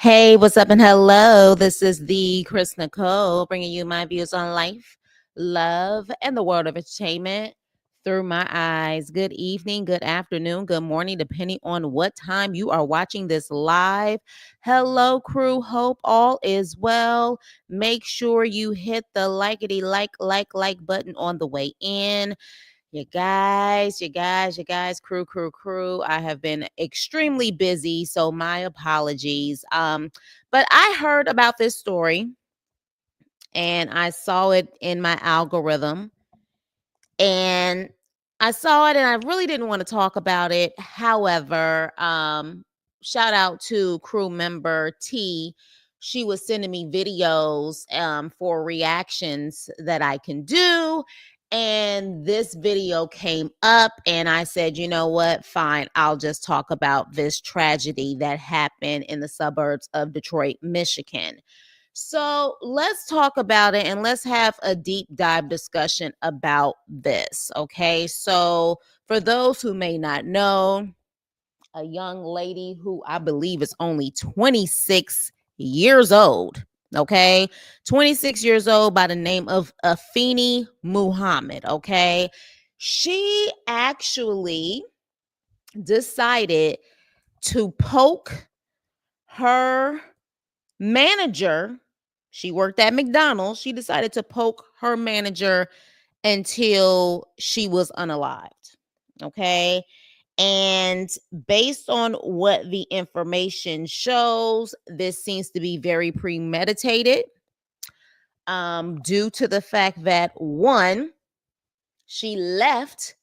Hey, what's up and hello? This is the Chris Nicole bringing you my views on life, love, and the world of entertainment through my eyes. Good evening, good afternoon, good morning, depending on what time you are watching this live. Hello, crew. Hope all is well. Make sure you hit the likety like button on the way in. You guys, crew. I have been extremely busy, so my apologies. But I heard about this story and I saw it in my algorithm and I saw it and I really didn't want to talk about it. However, shout out to crew member T. She was sending me videos for reactions that I can do. And this video came up, and I said, you know what? Fine, I'll just talk about this tragedy that happened in the suburbs of Detroit, Michigan. So let's talk about it and let's have a deep dive discussion about this. Okay. So, for those who may not know, a young lady who I believe is only 26 years old. Okay. 26 years old by the name of Afeni Muhammad. Okay. She actually decided to poke her manager. She worked at McDonald's. She decided to poke her manager until she was unalived. Okay. And based on what the information shows, this seems to be very premeditated, due to the fact that one, she left,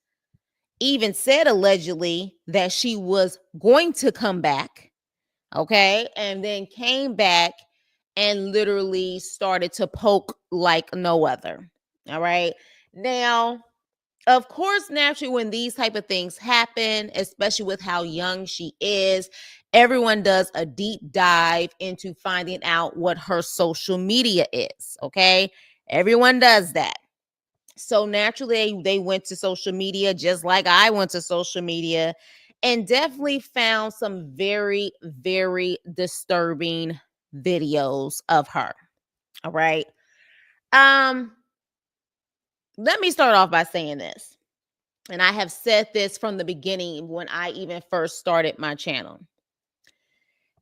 even said allegedly that she was going to come back. Okay. And then came back and literally started to poke like no other. All right. Now, of course, naturally, when these type of things happen, especially with how young she is, everyone does a deep dive into finding out what her social media is. Okay. Everyone does that. So naturally, they went to social media just like I went to social media and definitely found some very, very disturbing videos of her. All right. Um, Let me start off by saying this. And I have said this from the beginning when I even first started my channel.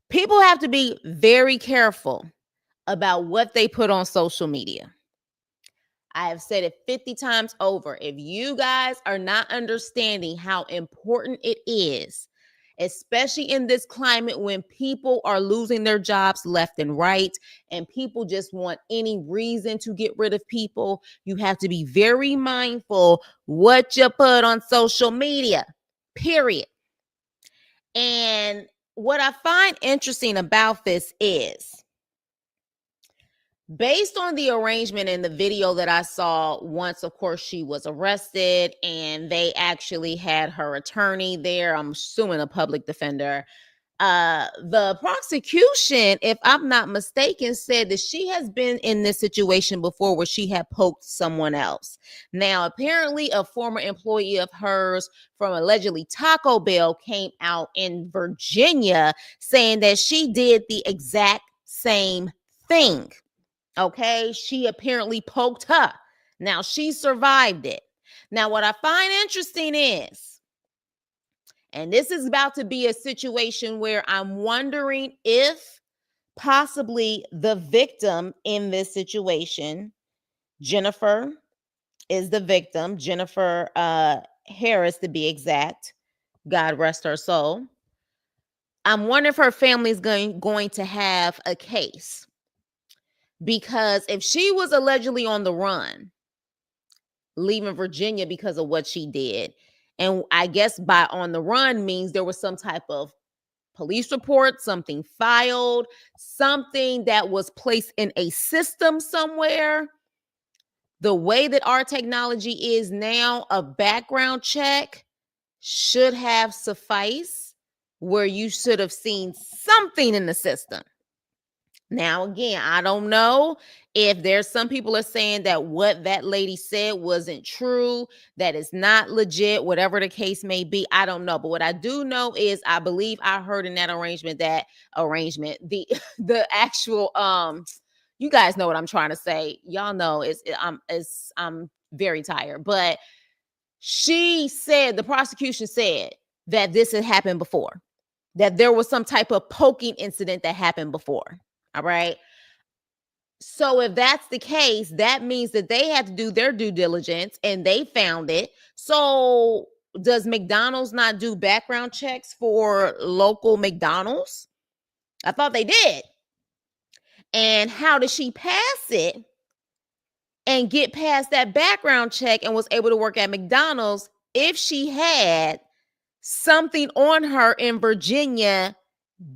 People have to be very careful about what they put on social media. I have said it 50 times over. If you guys are not understanding how important it is, especially in this climate when people are losing their jobs left and right, and people just want any reason to get rid of people, you have to be very mindful what you put on social media, period. And what I find interesting about this is, based on the arrangement in the video that I saw, once, of course, she was arrested and they actually had her attorney there, I'm assuming a public defender. The prosecution, if I'm not mistaken, said that she has been in this situation before where she had poked someone else. Now, apparently, a former employee of hers from allegedly Taco Bell came out in Virginia saying that she did the exact same thing. Okay, she apparently poked her. Now she survived it. Now, what I find interesting is, and this is about to be a situation where I'm wondering if possibly the victim in this situation, Jennifer, is the victim, Jennifer Harris to be exact. God rest her soul. I'm wondering if her family is going to have a case, because if she was allegedly on the run, leaving Virginia because of what she did, and I guess by on the run means there was some type of police report, something filed, something that was placed in a system somewhere. The way that our technology is now, a background check should have sufficed where you should have seen something in the system. Now, again, I don't know if there's some people are saying that what that lady said wasn't true, that is not legit, whatever the case may be. I don't know. But what I do know is I believe I heard in that the the actual you guys know what I'm trying to say. Y'all know I'm very tired. But the prosecution said that this had happened before, that there was some type of poking incident that happened before. All right. So if that's the case, that means that they had to do their due diligence and they found it. So does McDonald's not do background checks for local McDonald's? I thought they did. And how did she pass it and get past that background check and was able to work at McDonald's if she had something on her in Virginia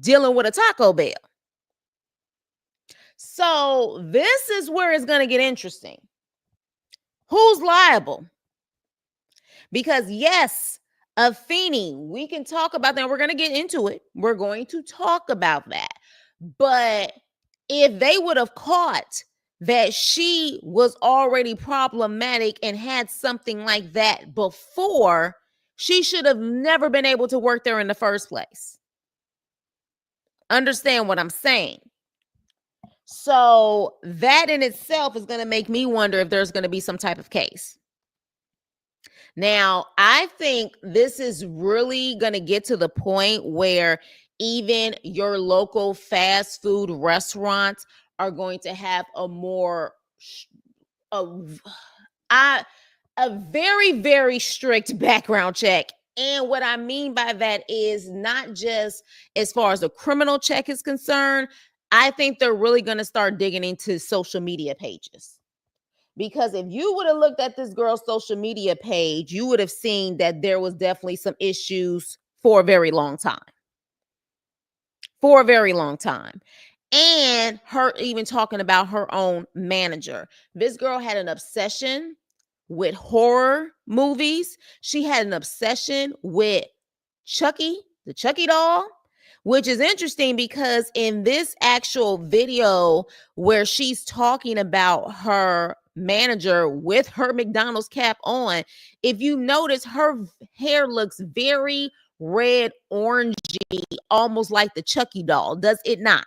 dealing with a Taco Bell? So this is where it's going to get interesting. Who's liable? Because yes, Afeni, we can talk about that. We're going to get into it. We're going to talk about that. But if they would have caught that she was already problematic and had something like that before, she should have never been able to work there in the first place. Understand what I'm saying? So that in itself is going to make me wonder if there's going to be some type of case. Now, I think this is really going to get to the point where even your local fast food restaurants are going to have a very, very strict background check. And what I mean by that is not just as far as the criminal check is concerned. I think they're really going to start digging into social media pages. Because if you would have looked at this girl's social media page, you would have seen that there was definitely some issues for a very long time. For a very long time. And her even talking about her own manager. This girl had an obsession with horror movies. She had an obsession with Chucky, the Chucky doll, which is interesting because in this actual video where she's talking about her manager with her McDonald's cap on, if you notice, her hair looks very red orangey, almost like the Chucky doll. Does it not?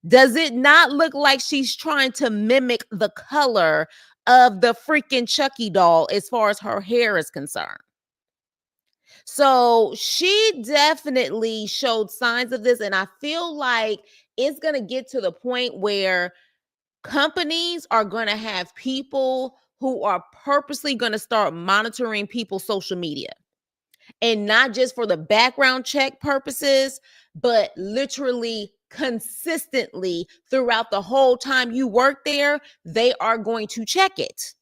Does it not look like she's trying to mimic the color of the freaking Chucky doll as far as her hair is concerned? So she definitely showed signs of this. And I feel like it's going to get to the point where companies are going to have people who are purposely going to start monitoring people's social media. And not just for the background check purposes, but literally consistently throughout the whole time you work there, they are going to check it.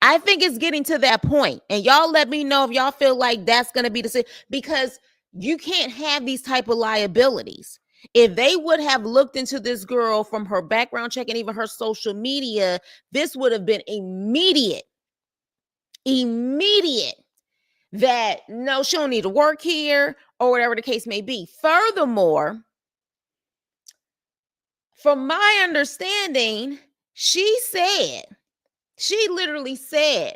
I think it's getting to that point. And y'all let me know if y'all feel like that's going to be the same, because you can't have these type of liabilities. If they would have looked into this girl from her background check and even her social media, this would have been immediate that no, she don't need to work here or whatever the case may be. Furthermore, from my understanding, she literally said,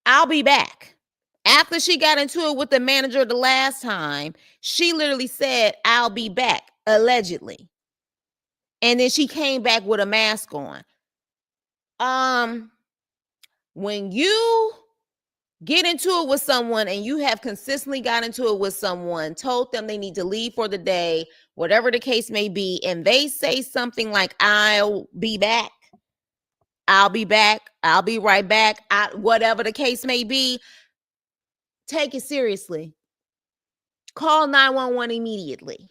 I'll be back. After she got into it with the manager the last time, she literally said, I'll be back, allegedly. And then she came back with a mask on. When you get into it with someone and you have consistently got into it with someone, told them they need to leave for the day, whatever the case may be, and they say something like, I'll be back, I'll be right back, whatever the case may be, take it seriously. Call 911 immediately.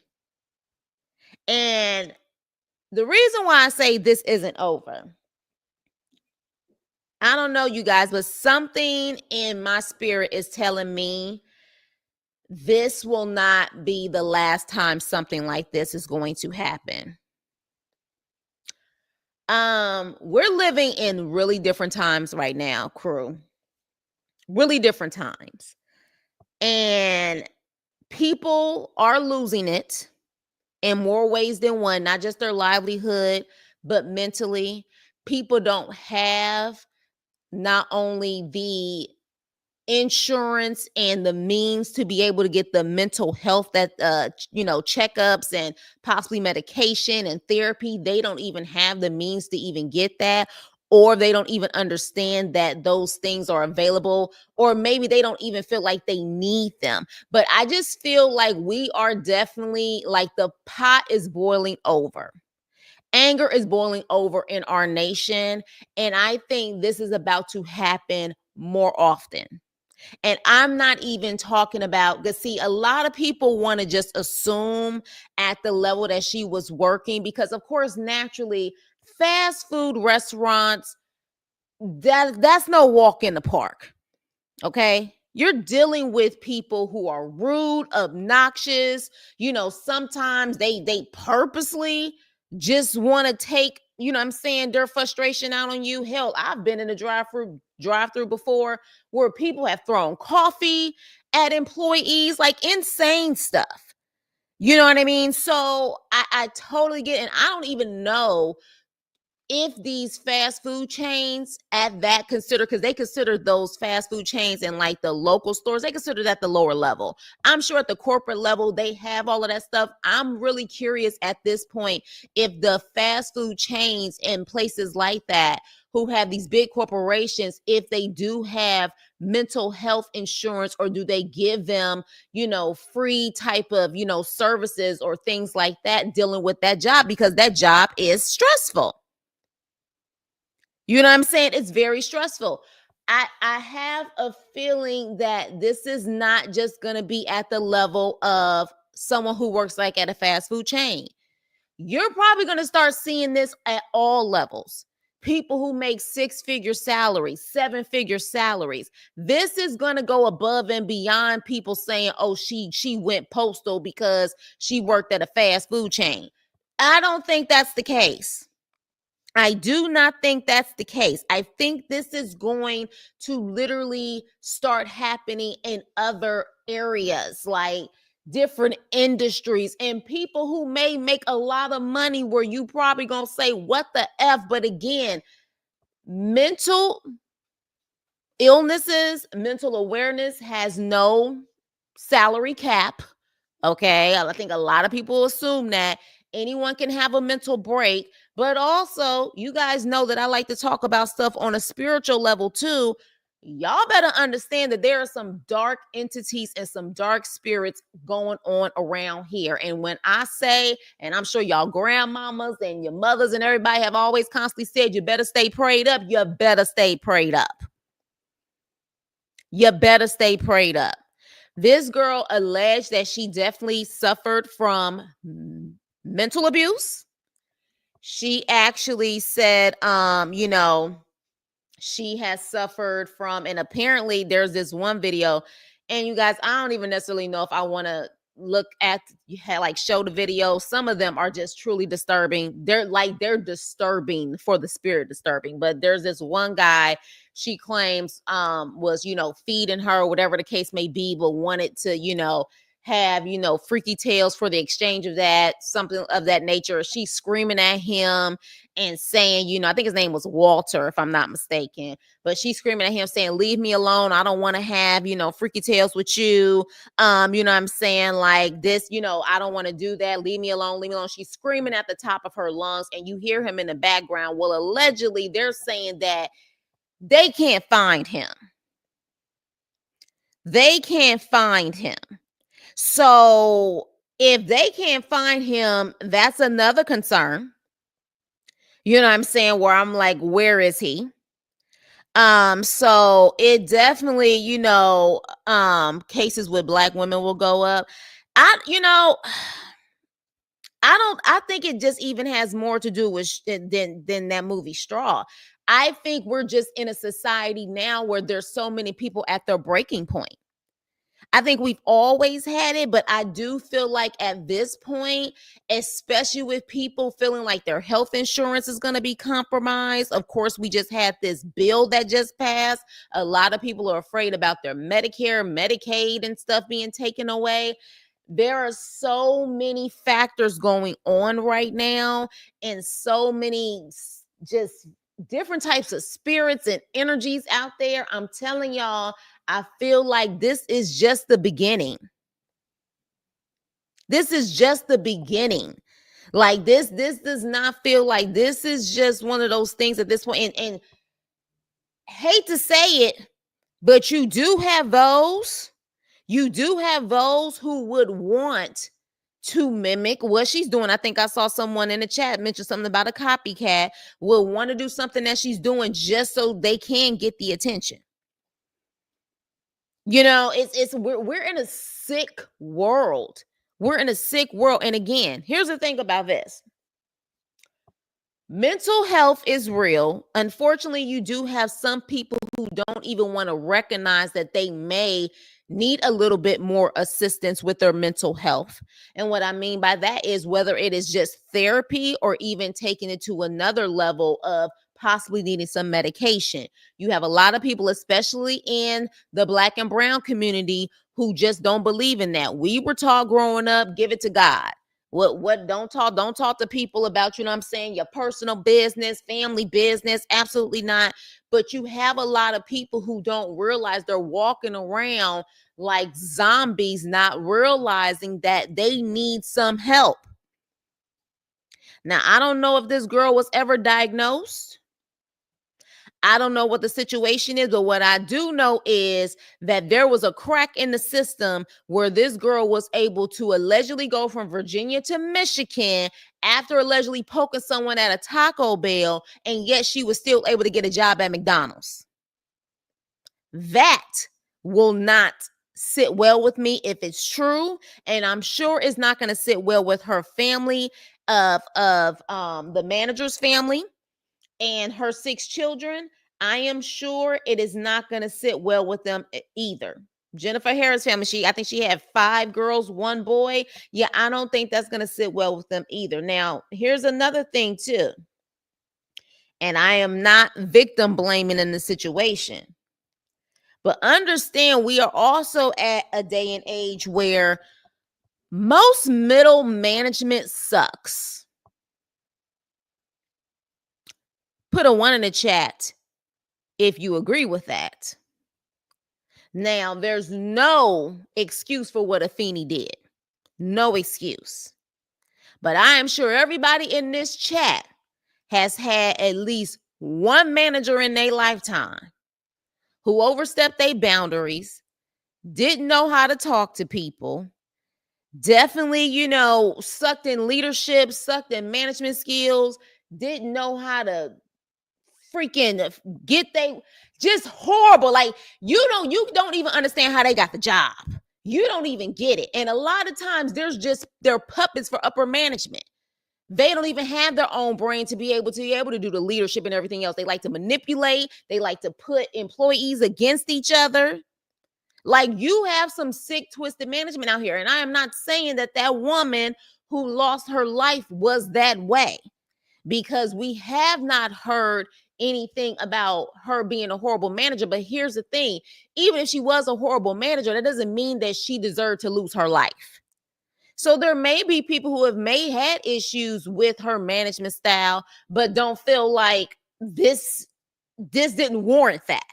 And the reason why I say this isn't over, I don't know, you guys, but something in my spirit is telling me this will not be the last time something like this is going to happen. We're living in really different times right now, crew. Really different times. And people are losing it. in more ways than one, not just their livelihood, but mentally. People don't have not only the insurance and the means to be able to get the mental health that checkups and possibly medication and therapy. They don't even have the means to even get that, or they don't even understand that those things are available, or maybe they don't even feel like they need them. But I just feel like we are definitely, like, the pot is boiling over. Anger is boiling over in our nation, and I think this is about to happen more often. And I'm not even talking about, because see, a lot of people want to just assume at the level that she was working, because of course, naturally, fast food restaurants, that's no walk in the park. Okay. You're dealing with people who are rude, obnoxious. Sometimes they purposely just want to take, what I'm saying, their frustration out on you. Hell, I've been in a drive-through before where people have thrown coffee at employees, like insane stuff. You know what I mean? So I totally get it. And I don't even know if these fast food chains at that consider, because they consider those fast food chains and like the local stores, they consider that the lower level. I'm sure at the corporate level they have all of that stuff. I'm really curious at this point if the fast food chains in places like that, who have these big corporations, if they do have mental health insurance, or do they give them free type of services or things like that, dealing with that job, because that job is stressful. You know what I'm saying? It's very stressful. I have a feeling that this is not just going to be at the level of someone who works like at a fast food chain. You're probably going to start seeing this at all levels. People who make 6-figure salaries, 7-figure salaries. This is going to go above and beyond people saying, "Oh, she went postal because she worked at a fast food chain." I don't think that's the case. I do not think that's the case. I think this is going to literally start happening in other areas, like different industries, and people who may make a lot of money, where you probably gonna say, "What the F?" But again, mental illnesses, mental awareness has no salary cap. Okay. I think a lot of people assume that anyone can have a mental break, but also, you guys know that I like to talk about stuff on a spiritual level too. Y'all better understand that there are some dark entities and some dark spirits going on around here. And when I say, and I'm sure y'all grandmamas and your mothers and everybody have always constantly said, you better stay prayed up, you better stay prayed up. You better stay prayed up. This girl alleged that she definitely suffered from mental abuse. She actually said, she has suffered from, and apparently there's this one video, and you guys, I don't even necessarily know if I want to look at, like, show the video. Some of them are just truly disturbing. They're disturbing for the spirit, disturbing. But there's this one guy, she claims was feeding her, whatever the case may be, but wanted to have freaky tales for the exchange of that, something of that nature. She's screaming at him and saying, I think his name was Walter, if I'm not mistaken, but she's screaming at him saying, "Leave me alone. I don't want to have, freaky tales with you. You know what I'm saying? Like this, I don't want to do that. Leave me alone. Leave me alone." She's screaming at the top of her lungs, and you hear him in the background. Well, allegedly, they're saying that they can't find him. They can't find him. So if they can't find him, that's another concern. You know what I'm saying? Where I'm like, where is he? So it definitely, cases with Black women will go up. I think it just even has more to do with than that movie Straw. I think we're just in a society now where there's so many people at their breaking point. I think we've always had it, but I do feel like at this point, especially with people feeling like their health insurance is going to be compromised. Of course, we just had this bill that just passed. A lot of people are afraid about their Medicare, Medicaid, and stuff being taken away. There are so many factors going on right now, and so many just different types of spirits and energies out there. I'm telling y'all, I feel like this is just the beginning. This is just the beginning. Like this does not feel like this is just one of those things at this point. And hate to say it, but you do have those who would want to mimic what she's doing. I think I saw someone in the chat mention something about a copycat, will want to do something that she's doing just so they can get the attention. You know, we're in a sick world. We're in a sick world. And again, here's the thing about this. Mental health is real. Unfortunately, you do have some people who don't even want to recognize that they may need a little bit more assistance with their mental health. And what I mean by that is whether it is just therapy or even taking it to another level of possibly needing some medication. You have a lot of people, especially in the Black and brown community, who just don't believe in that. We were taught growing up, give it to God. What don't talk to people about, you know what I'm saying, your personal business, family business. Absolutely not. But you have a lot of people who don't realize they're walking around like zombies, not realizing that they need some help. Now, I don't know if this girl was ever diagnosed. I don't know what the situation is, but what I do know is that there was a crack in the system where this girl was able to allegedly go from Virginia to Michigan after allegedly poking someone at a Taco Bell, and yet she was still able to get a job at McDonald's. That will not sit well with me if it's true, and I'm sure it's not going to sit well with her family of the manager's family and her 6 children. I am sure it is not going to sit well with them either. Jennifer Harris family, I think she had 5 girls, 1 boy. Yeah, I don't think that's going to sit well with them either. Now, here's another thing too. And I am not victim blaming in the situation. But understand, we are also at a day and age where most middle management sucks. Put a 1 in the chat if you agree with that. Now, there's no excuse for what Afeni did. No excuse. But I am sure everybody in this chat has had at least one manager in their lifetime who overstepped their boundaries, didn't know how to talk to people, definitely, sucked in leadership, sucked in management skills, didn't know how to freaking just horrible. Like, you don't even understand how they got the job. You don't even get it. And a lot of times they're puppets for upper management. They don't even have their own brain to be able to do the leadership and everything else. They like to manipulate. They like to put employees against each other. Like, you have some sick, twisted management out here. And I am not saying that woman who lost her life was that way, because we have not heard anything about her being a horrible manager. But here's the thing. Even if she was a horrible manager, that doesn't mean that she deserved to lose her life. So there may be people who have had issues with her management style, but don't feel like this didn't warrant that.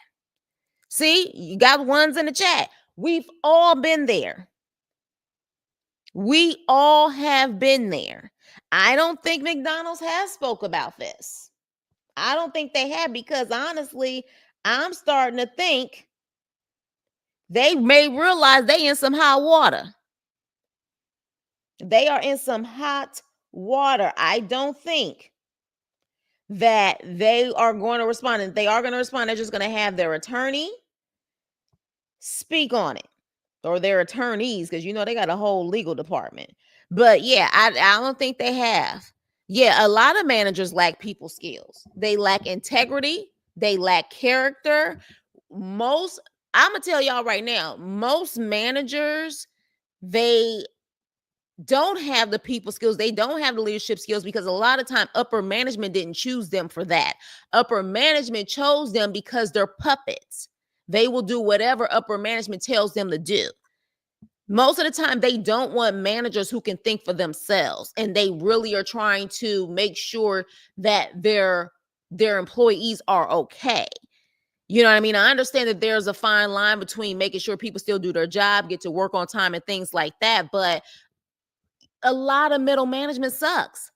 See, you got 1s in the chat. We've all been there. We all have been there. I don't think McDonald's has spoke about this. I don't think they have, because honestly, I'm starting to think they may realize they in some hot water. They are in some hot water. I don't think that they are going to respond. And if they are going to respond, they're just going to have their attorney speak on it, or their attorneys, because they got a whole legal department. But yeah, I don't think they have. Yeah, a lot of managers lack people skills. They lack integrity. They lack character. I'm gonna tell y'all right now, most managers, they don't have the people skills. They don't have the leadership skills, because a lot of time upper management didn't choose them for that. Upper management chose them because they're puppets. They will do whatever upper management tells them to do. Most of the time, they don't want managers who can think for themselves, and they really are trying to make sure that their employees are okay. You know what I mean? I understand that there's a fine line between making sure people still do their job, get to work on time, and things like that. But a lot of middle management sucks.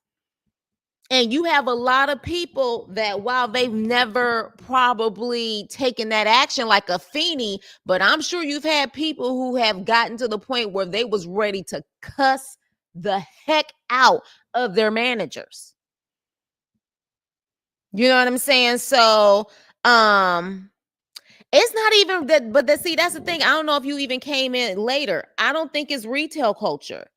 And you have a lot of people that, while they've never probably taken that action like Afeni, but I'm sure you've had people who have gotten to the point where they was ready to cuss the heck out of their managers. You know what I'm saying? So, it's not even that, but see, that's the thing. I don't know if you even came in later. I don't think it's retail culture.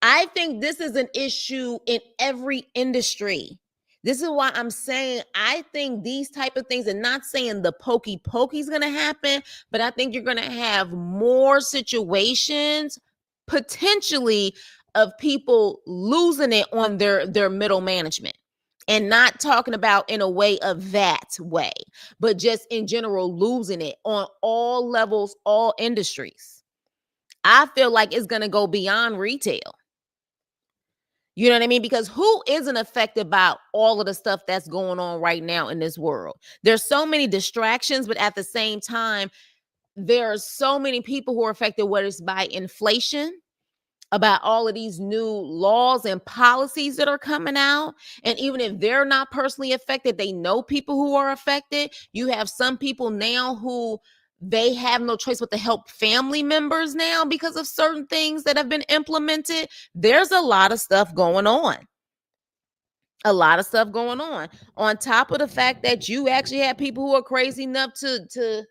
I think this is an issue in every industry. This is why I'm saying I think these type of things, and not saying the pokey pokey is going to happen, but I think you're going to have more situations potentially of people losing it on their middle management. And not talking about in a way of that way, but just in general losing it on all levels, all industries. I feel like it's going to go beyond retail. You know what I mean? Because who isn't affected by all of the stuff that's going on right now in this world? There's so many distractions, but at the same time, there are so many people who are affected, whether it's by inflation, about all of these new laws and policies that are coming out. And even if they're not personally affected, they know people who are affected. You have some people now who they have no choice but to help family members now because of certain things that have been implemented. There's a lot of stuff going on. A lot of stuff going on top of the fact that you actually have people who are crazy enough to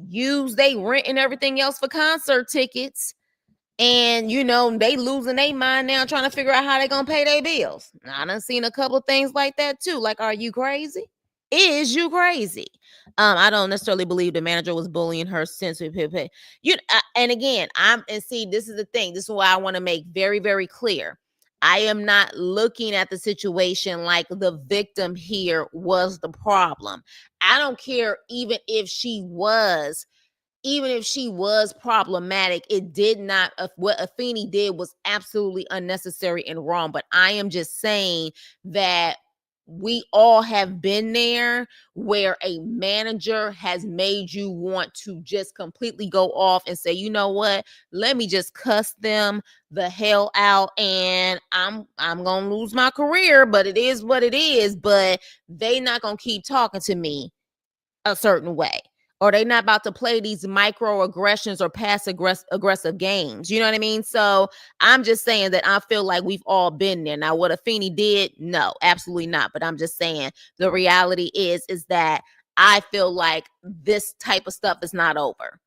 use they rent and everything else for concert tickets. And they losing their mind now trying to figure out how they're gonna pay their bills. I done seen a couple of things like that too. Like, are you crazy? Is you crazy? I don't necessarily believe the manager was bullying her since we pay. And again, and see, this is the thing. This is why I want to make very, very clear. I am not looking at the situation like the victim here was the problem. I don't care even if she was problematic, it did not, what Afeni did was absolutely unnecessary and wrong. But I am just saying that we all have been there where a manager has made you want to just completely go off and say, you know what, let me just cuss them the hell out, and I'm gonna lose my career, but it is what it is. But they not gonna keep talking to me a certain way, or they not about to play these microaggressions or aggressive games. You know what I mean? So I'm just saying that I feel like we've all been there. Now, what Afeni did, no, absolutely not. But I'm just saying the reality is that I feel like this type of stuff is not over.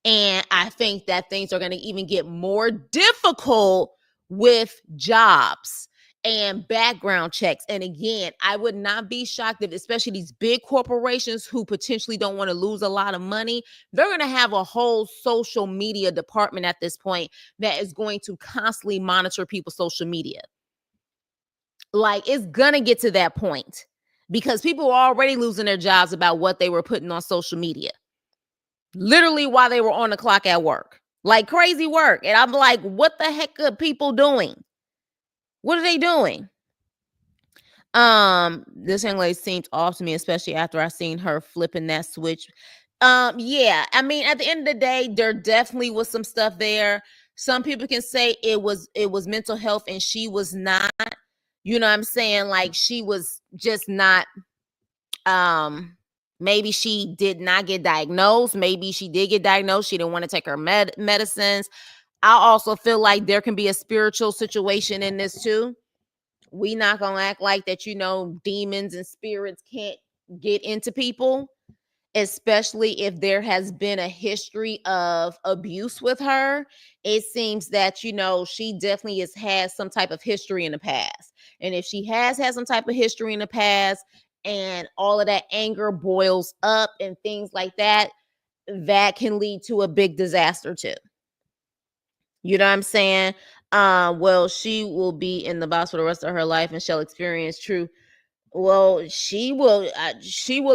And I think that things are going to even get more difficult with jobs and background checks. And again, I would not be shocked if, especially these big corporations who potentially don't want to lose a lot of money, they're going to have a whole social media department at this point that is going to constantly monitor people's social media. Like, it's going to get to that point because people are already losing their jobs about what they were putting on social media. Literally while they were on the clock at work, like crazy work. And I'm like, what the heck are people doing? What are they doing? This young lady seemed off to me, especially after I seen her flipping that switch. Yeah, I mean, at the end of the day, there definitely was some stuff there. Some people can say it was mental health, and she was not. You know what I'm saying? Like, she was just not. Maybe she did not get diagnosed. Maybe she did get diagnosed. She didn't want to take her medicines. I also feel like there can be a spiritual situation in this too. We not gonna act like that, demons and spirits can't get into people, especially if there has been a history of abuse with her. It seems that, she definitely has had some type of history in the past. And if she has had some type of history in the past and all of that anger boils up and things like that, that can lead to a big disaster too. You know what I'm saying? Well, she will be in the box for the rest of her life and shall experience true. Well, she will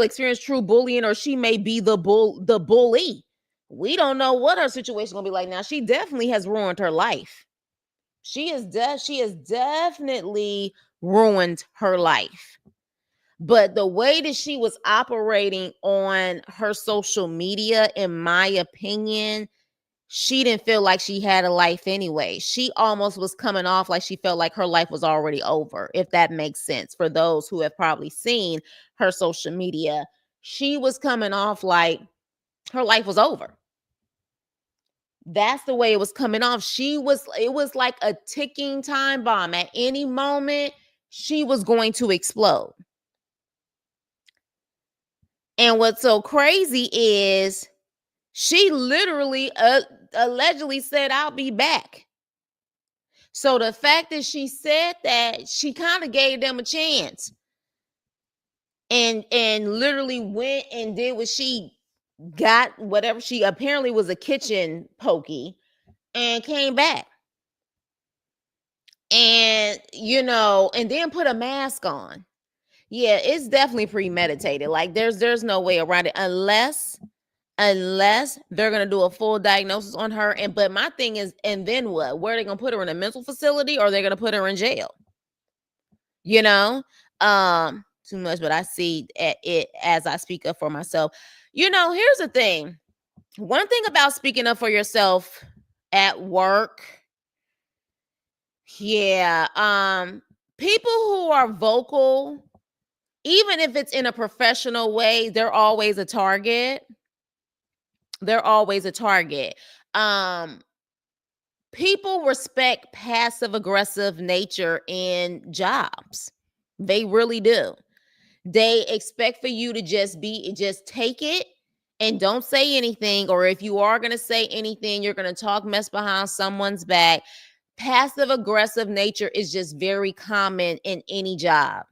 experience true bullying, or she may be the bully. We don't know what her situation gonna be like now. She definitely has ruined her life. She has definitely ruined her life. But the way that she was operating on her social media, in my opinion, she didn't feel like she had a life anyway. She almost was coming off like she felt like her life was already over, if that makes sense. For those who have probably seen her social media, she was coming off like her life was over. That's the way it was coming off. It was like a ticking time bomb. At any moment, she was going to explode. And what's so crazy is she literally allegedly said, "I'll be back." So the fact that she said that, she kind of gave them a chance, and literally went and did what she got, whatever she apparently was, a kitchen pokey, and came back. And and then put a mask on. Yeah, it's definitely premeditated. Like there's no way around it, unless they're gonna do a full diagnosis on her. And but my thing is, and then what? Where are they gonna put her, in a mental facility, or they're gonna put her in jail? You know, too much. But I see it as I speak up for myself. Here's the thing. One thing about speaking up for yourself at work, yeah, people who are vocal, even if it's in a professional way, they're always a target. They're always a target. Um, People respect passive aggressive nature in jobs. They really do. They expect for you to just take it and don't say anything. Or if you are going to say anything, you're going to talk mess behind someone's back. Passive aggressive nature is just very common in any job.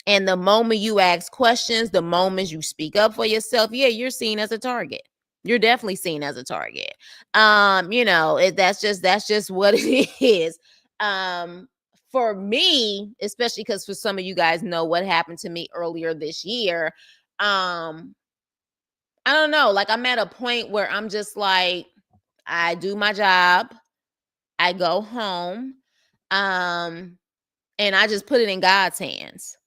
And the moment you ask questions, the moment you speak up for yourself, yeah, you're seen as a target. You're definitely seen as a target. That's just what it is. For me, especially because for some of you guys know what happened to me earlier this year. I don't know. Like, I'm at a point where I'm just like, I do my job, I go home, and I just put it in God's hands.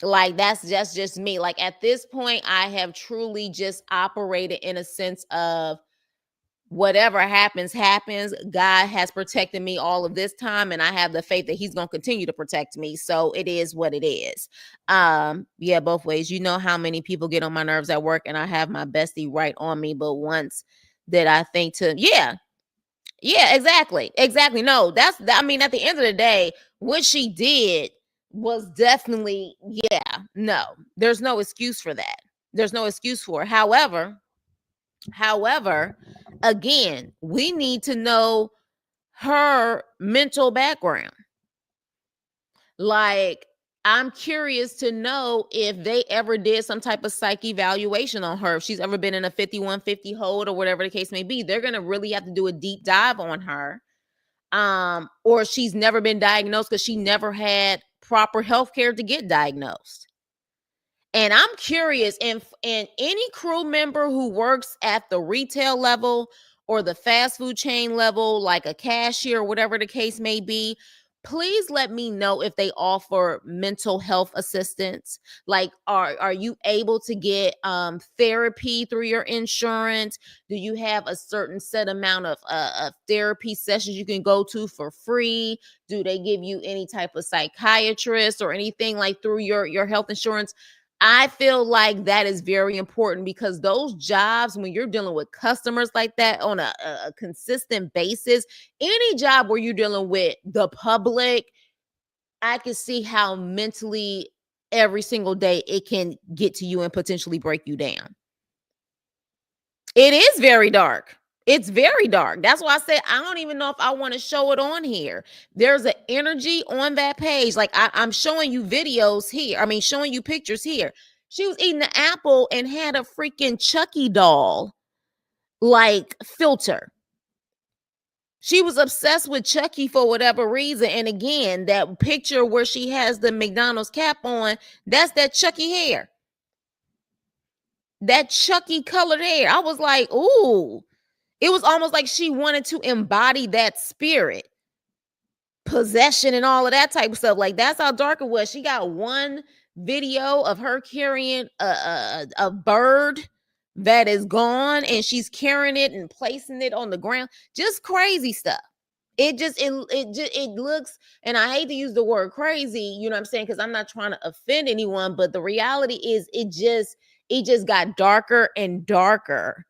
Like, that's just me. Like, at this point, I have truly just operated in a sense of, whatever happens, God has protected me all of this time, and I have the faith that he's going to continue to protect me. So it is what it is. Yeah, both ways. You know how many people get on my nerves at work, and I have my bestie right on me. But once that I think to, yeah, exactly. No, I mean, at the end of the day, what she did was definitely, yeah, no, there's no excuse for that. There's no excuse for it. However, again, we need to know her mental background. Like, I'm curious to know if they ever did some type of psych evaluation on her. If she's ever been in a 5150 hold or whatever the case may be, they're going to really have to do a deep dive on her. Or she's never been diagnosed because she never had proper health care to get diagnosed. And I'm curious, and any crew member who works at the retail level or the fast food chain level, like a cashier or whatever the case may be, please let me know if they offer mental health assistance. Like, are you able to get therapy through your insurance? Do you have a certain set amount of therapy sessions you can go to for free? Do they give you any type of psychiatrist or anything like through your health insurance? I feel like that is very important, because those jobs, when you're dealing with customers like that on a consistent basis, any job where you're dealing with the public, I can see how mentally every single day it can get to you and potentially break you down. It is very dark. It's very dark. That's why I said I don't even know if I want to show it on here. There's an energy on that page. Like, I'm showing you videos here. I mean, showing you pictures here. She was eating the apple and had a freaking Chucky doll like filter. She was obsessed with Chucky for whatever reason. And again, that picture where she has the McDonald's cap on, that's that Chucky hair. that Chucky colored hair. I was like, ooh. It was almost like she wanted to embody that spirit, possession, and all of that type of stuff. Like, that's how dark it was. She got one video of her carrying a bird that is gone, and she's carrying it and placing it on the ground. Just crazy stuff. It looks, and I hate to use the word crazy, you know what I'm saying, because I'm not trying to offend anyone, but the reality is it just got darker and darker.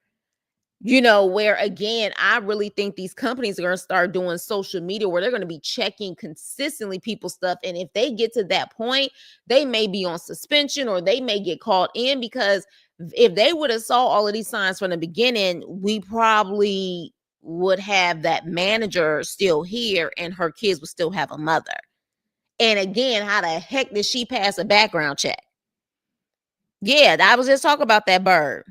Where again, I really think these companies are going to start doing social media where they're going to be checking consistently people's stuff. And if they get to that point, they may be on suspension or they may get called in, because if they would have saw all of these signs from the beginning, we probably would have that manager still here and her kids would still have a mother. And again, how the heck did she pass a background check? Yeah, I was just talking about that bird.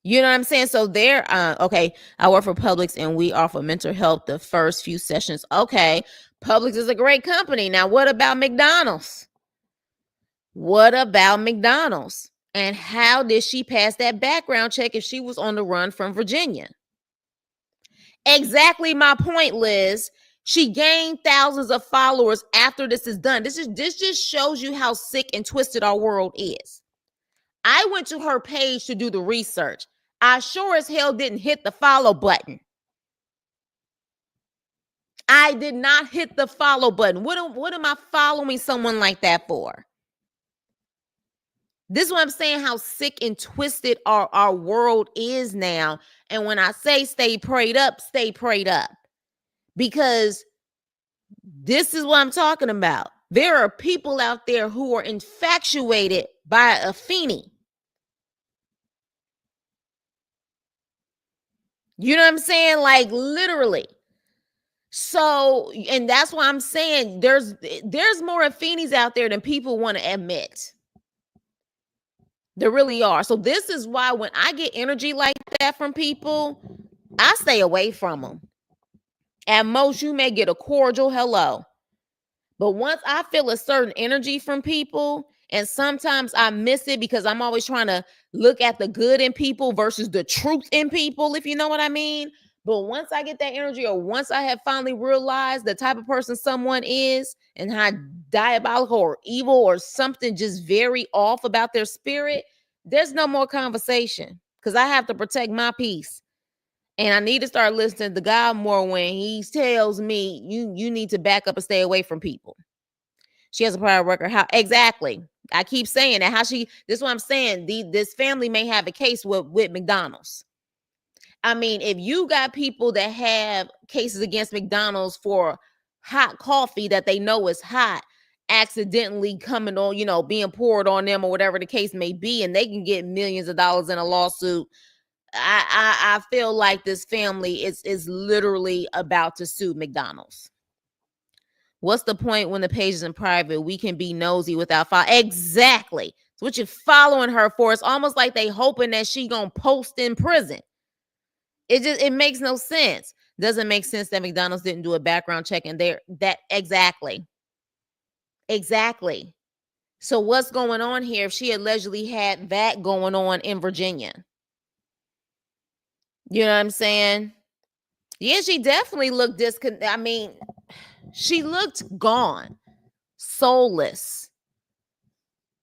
You know what I'm saying? So okay, I work for Publix and we offer mental health the first few sessions. Okay, Publix is a great company. Now, what about McDonald's? What about McDonald's? And how did she pass that background check if she was on the run from Virginia? Exactly my point, Liz. She gained thousands of followers after this is done. This just shows you how sick and twisted our world is. I went to her page to do the research. I sure as hell didn't hit the follow button. I did not hit the follow button. What am I following someone like that for? This is what I'm saying, how sick and twisted our world is now. And when I say stay prayed up, stay prayed up. Because this is what I'm talking about. There are people out there who are infatuated by Afeni. You know what I'm saying? Like, literally. So, and that's why I'm saying there's more Afenis out there than people want to admit. There really are. So this is why when I get energy like that from people, I stay away from them. At most, you may get a cordial hello. But once I feel a certain energy from people, and sometimes I miss it because I'm always trying to look at the good in people versus the truth in people, if you know what I mean. But once I get that energy, or once I have finally realized the type of person someone is and how diabolical or evil or something just very off about their spirit, there's no more conversation because I have to protect my peace. And I need to start listening to God more when he tells me you need to back up and stay away from people. She has a prior record. How exactly? I keep saying that. This is what I'm saying. This family may have a case with McDonald's. I mean, if you got people that have cases against McDonald's for hot coffee that they know is hot, accidentally coming on, being poured on them or whatever the case may be, and they can get millions of dollars in a lawsuit. I feel like this family is literally about to sue McDonald's. What's the point when the page is in private? We can be nosy without follow. Exactly. It's what you're following her for. It's almost like they hoping that she gonna post in prison. It makes no sense. Doesn't make sense that McDonald's didn't do a background check and that exactly. Exactly. So what's going on here if she allegedly had that going on in Virginia? You know what I'm saying? Yeah, she definitely looked I mean, she looked gone, soulless.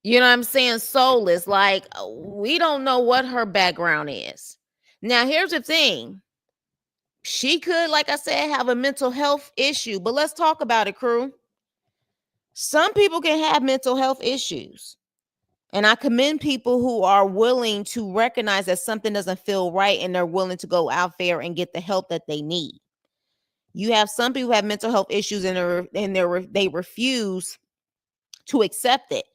You know what I'm saying? Soulless. Like, we don't know what her background is. Now, here's the thing. She could, like I said, have a mental health issue, but let's talk about it, crew. Some people can have mental health issues. And I commend people who are willing to recognize that something doesn't feel right and they're willing to go out there and get the help that they need. You have some people who have mental health issues and they refuse to accept it.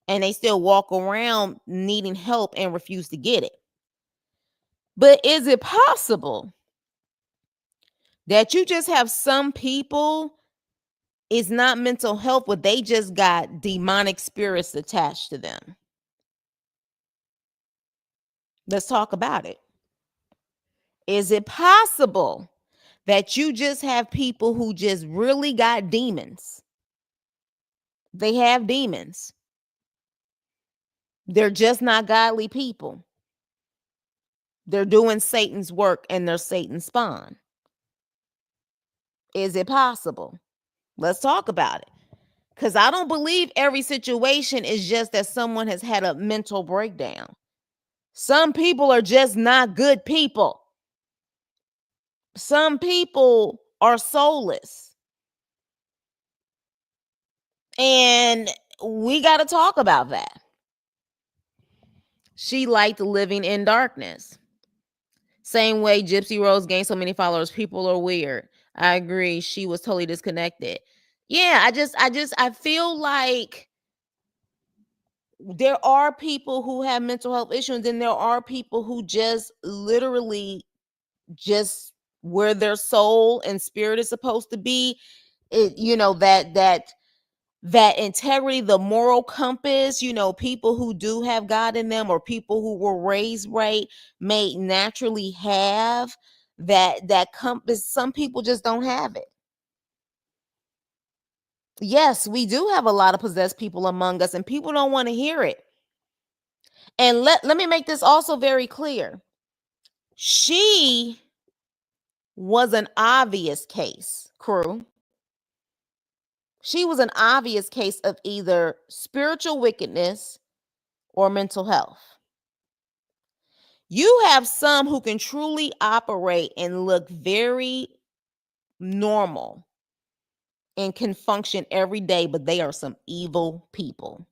And they still walk around needing help and refuse to get it. But is it possible that you just have some people, it's not mental health, but they just got demonic spirits attached to them? Let's talk about it. Is it possible that you just have people who just really got demons? They have demons. They're just not godly people. They're doing Satan's work and they're Satan's spawn. Is it possible? Let's talk about it. Because I don't believe every situation is just that someone has had a mental breakdown. Some people are just not good people. Some people are soulless. And we got to talk about that. She liked living in darkness. Same way Gypsy Rose gained so many followers. People are weird. I agree. She was totally disconnected. Yeah, I feel like there are people who have mental health issues, and there are people who just literally just where their soul and spirit is supposed to be. That integrity, the moral compass, people who do have God in them, or people who were raised right, may naturally have that compass. Some people just don't have it. Yes, we do have a lot of possessed people among us, and people don't want to hear it. And let me make this also very clear. She was an obvious case, crew. She was an obvious case of either spiritual wickedness or mental health. You have some who can truly operate and look very normal and can function every day, but they are some evil people.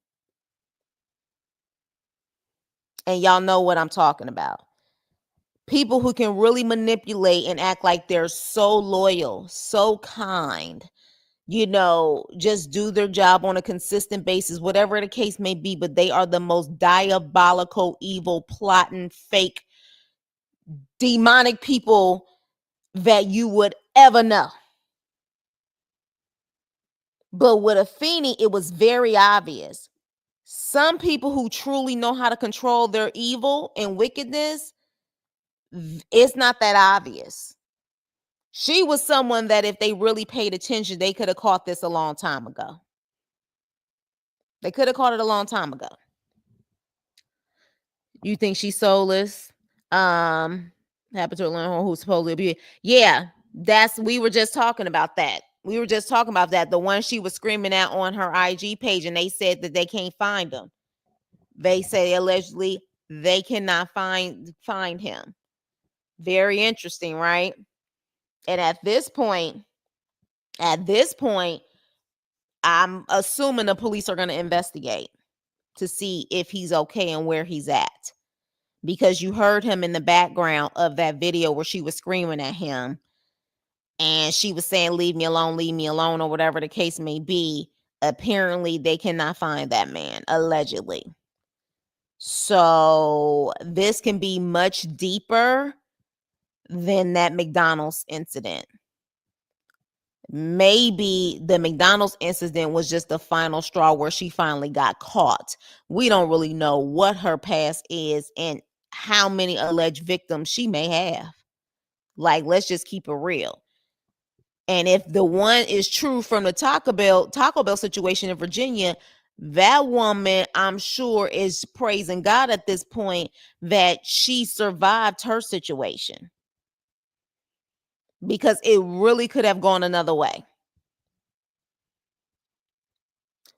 And y'all know what I'm talking about. People who can really manipulate and act like they're so loyal, so kind, just do their job on a consistent basis, whatever the case may be, but they are the most diabolical, evil, plotting, fake, demonic people that you would ever know. But with Afeni, it was very obvious. Some people who truly know how to control their evil and wickedness, it's not that obvious. She was someone that if they really paid attention, they could have caught this a long time ago. They could have caught it a long time ago. You think she's soulless? Happened to learn who's supposed to be. Yeah, we were just talking about that. The one she was screaming at on her IG page, and they said that they can't find him. They say allegedly they cannot find him. Very interesting, right? And at this point, I'm assuming the police are going to investigate to see if he's okay and where he's at. Because you heard him in the background of that video where she was screaming at him and she was saying, leave me alone, or whatever the case may be. Apparently, they cannot find that man, allegedly. So this can be much deeper than that McDonald's incident. Maybe the McDonald's incident was just the final straw where she finally got caught. We don't really know what her past is and how many alleged victims she may have. Like, let's just keep it real. And if the one is true from the Taco Bell situation in Virginia, that woman, I'm sure, is praising God at this point that she survived her situation, because it really could have gone another way.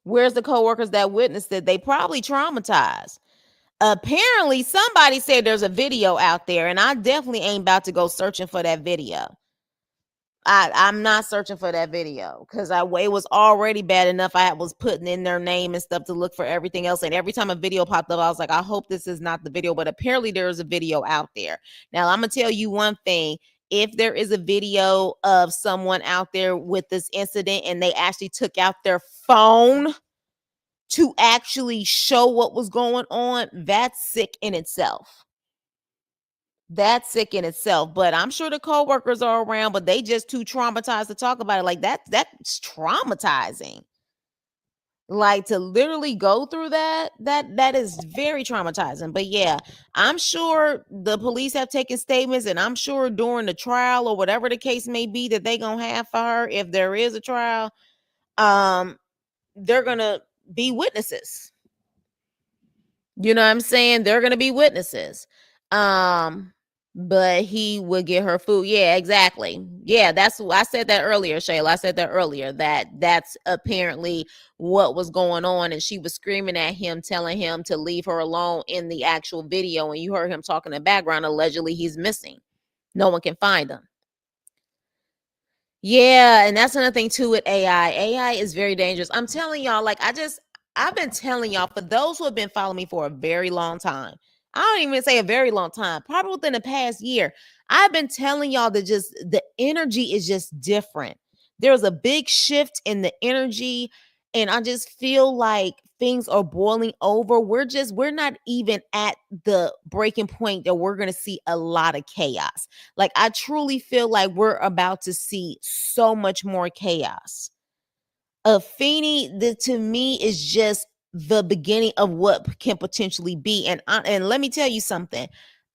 Where's the coworkers that witnessed it? They probably traumatized. Apparently, somebody said there's a video out there, and I definitely ain't about to go searching for that video. I'm not searching for that video because it was already bad enough. I was putting in their name and stuff to look for everything else. And every time a video popped up, I was like, I hope this is not the video. But apparently there is a video out there. Now, I'm going to tell you one thing. If there is a video of someone out there with this incident and they actually took out their phone to actually show what was going on, that's sick in itself. But I'm sure the coworkers are around, but they just too traumatized to talk about it. Like that's traumatizing. Like, to literally go through that is very traumatizing. But yeah, I'm sure the police have taken statements, and I'm sure during the trial or whatever the case may be that they gonna have for her, if there is a trial, they're gonna be witnesses. You know what I'm saying? They're gonna be witnesses. Um, but he would get her food. Yeah, exactly. Yeah, that's I said that earlier, Shayla. I said that earlier that that's apparently what was going on, and she was screaming at him, telling him to leave her alone in the actual video. And you heard him talking in the background. Allegedly, he's missing. No one can find him. Yeah, and that's another thing too with AI. AI is very dangerous. I'm telling y'all, like I've been telling y'all for those who have been following me for a very long time. I don't even say a very long time, probably within the past year. I've been telling y'all that just the energy is just different. There's a big shift in the energy, and I just feel like things are boiling over. We're not even at the breaking point that we're going to see a lot of chaos. Like, I truly feel like we're about to see so much more chaos. Afeni, to me, is just the beginning of what can potentially be. And let me tell you something.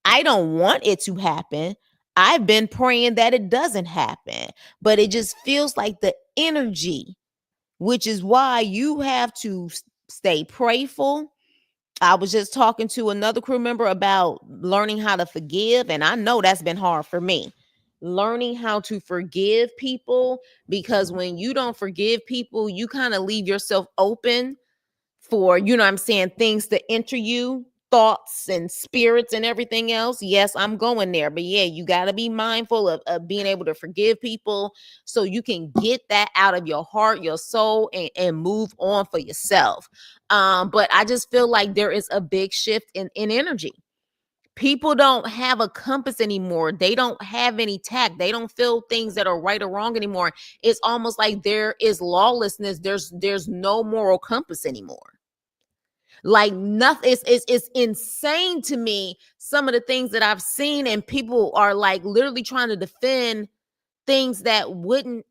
I don't want it to happen. I've been praying that it doesn't happen, but it just feels like the energy, which is why you have to stay prayerful. I was just talking to another crew member about learning how to forgive, and I know that's been hard for me. Learning how to forgive people, because when you don't forgive people, you kind of leave yourself open for, you know what I'm saying, things to enter you, thoughts and spirits and everything else. Yes, I'm going there. But yeah, you got to be mindful of being able to forgive people so you can get that out of your heart, your soul, and move on for yourself. But I just feel like there is a big shift in energy. People don't have a compass anymore. They don't have any tact. They don't feel things that are right or wrong anymore. It's almost like there is lawlessness. There's no moral compass anymore. Like nothing, it's insane to me, some of the things that I've seen, and people are like literally trying to defend things that wouldn't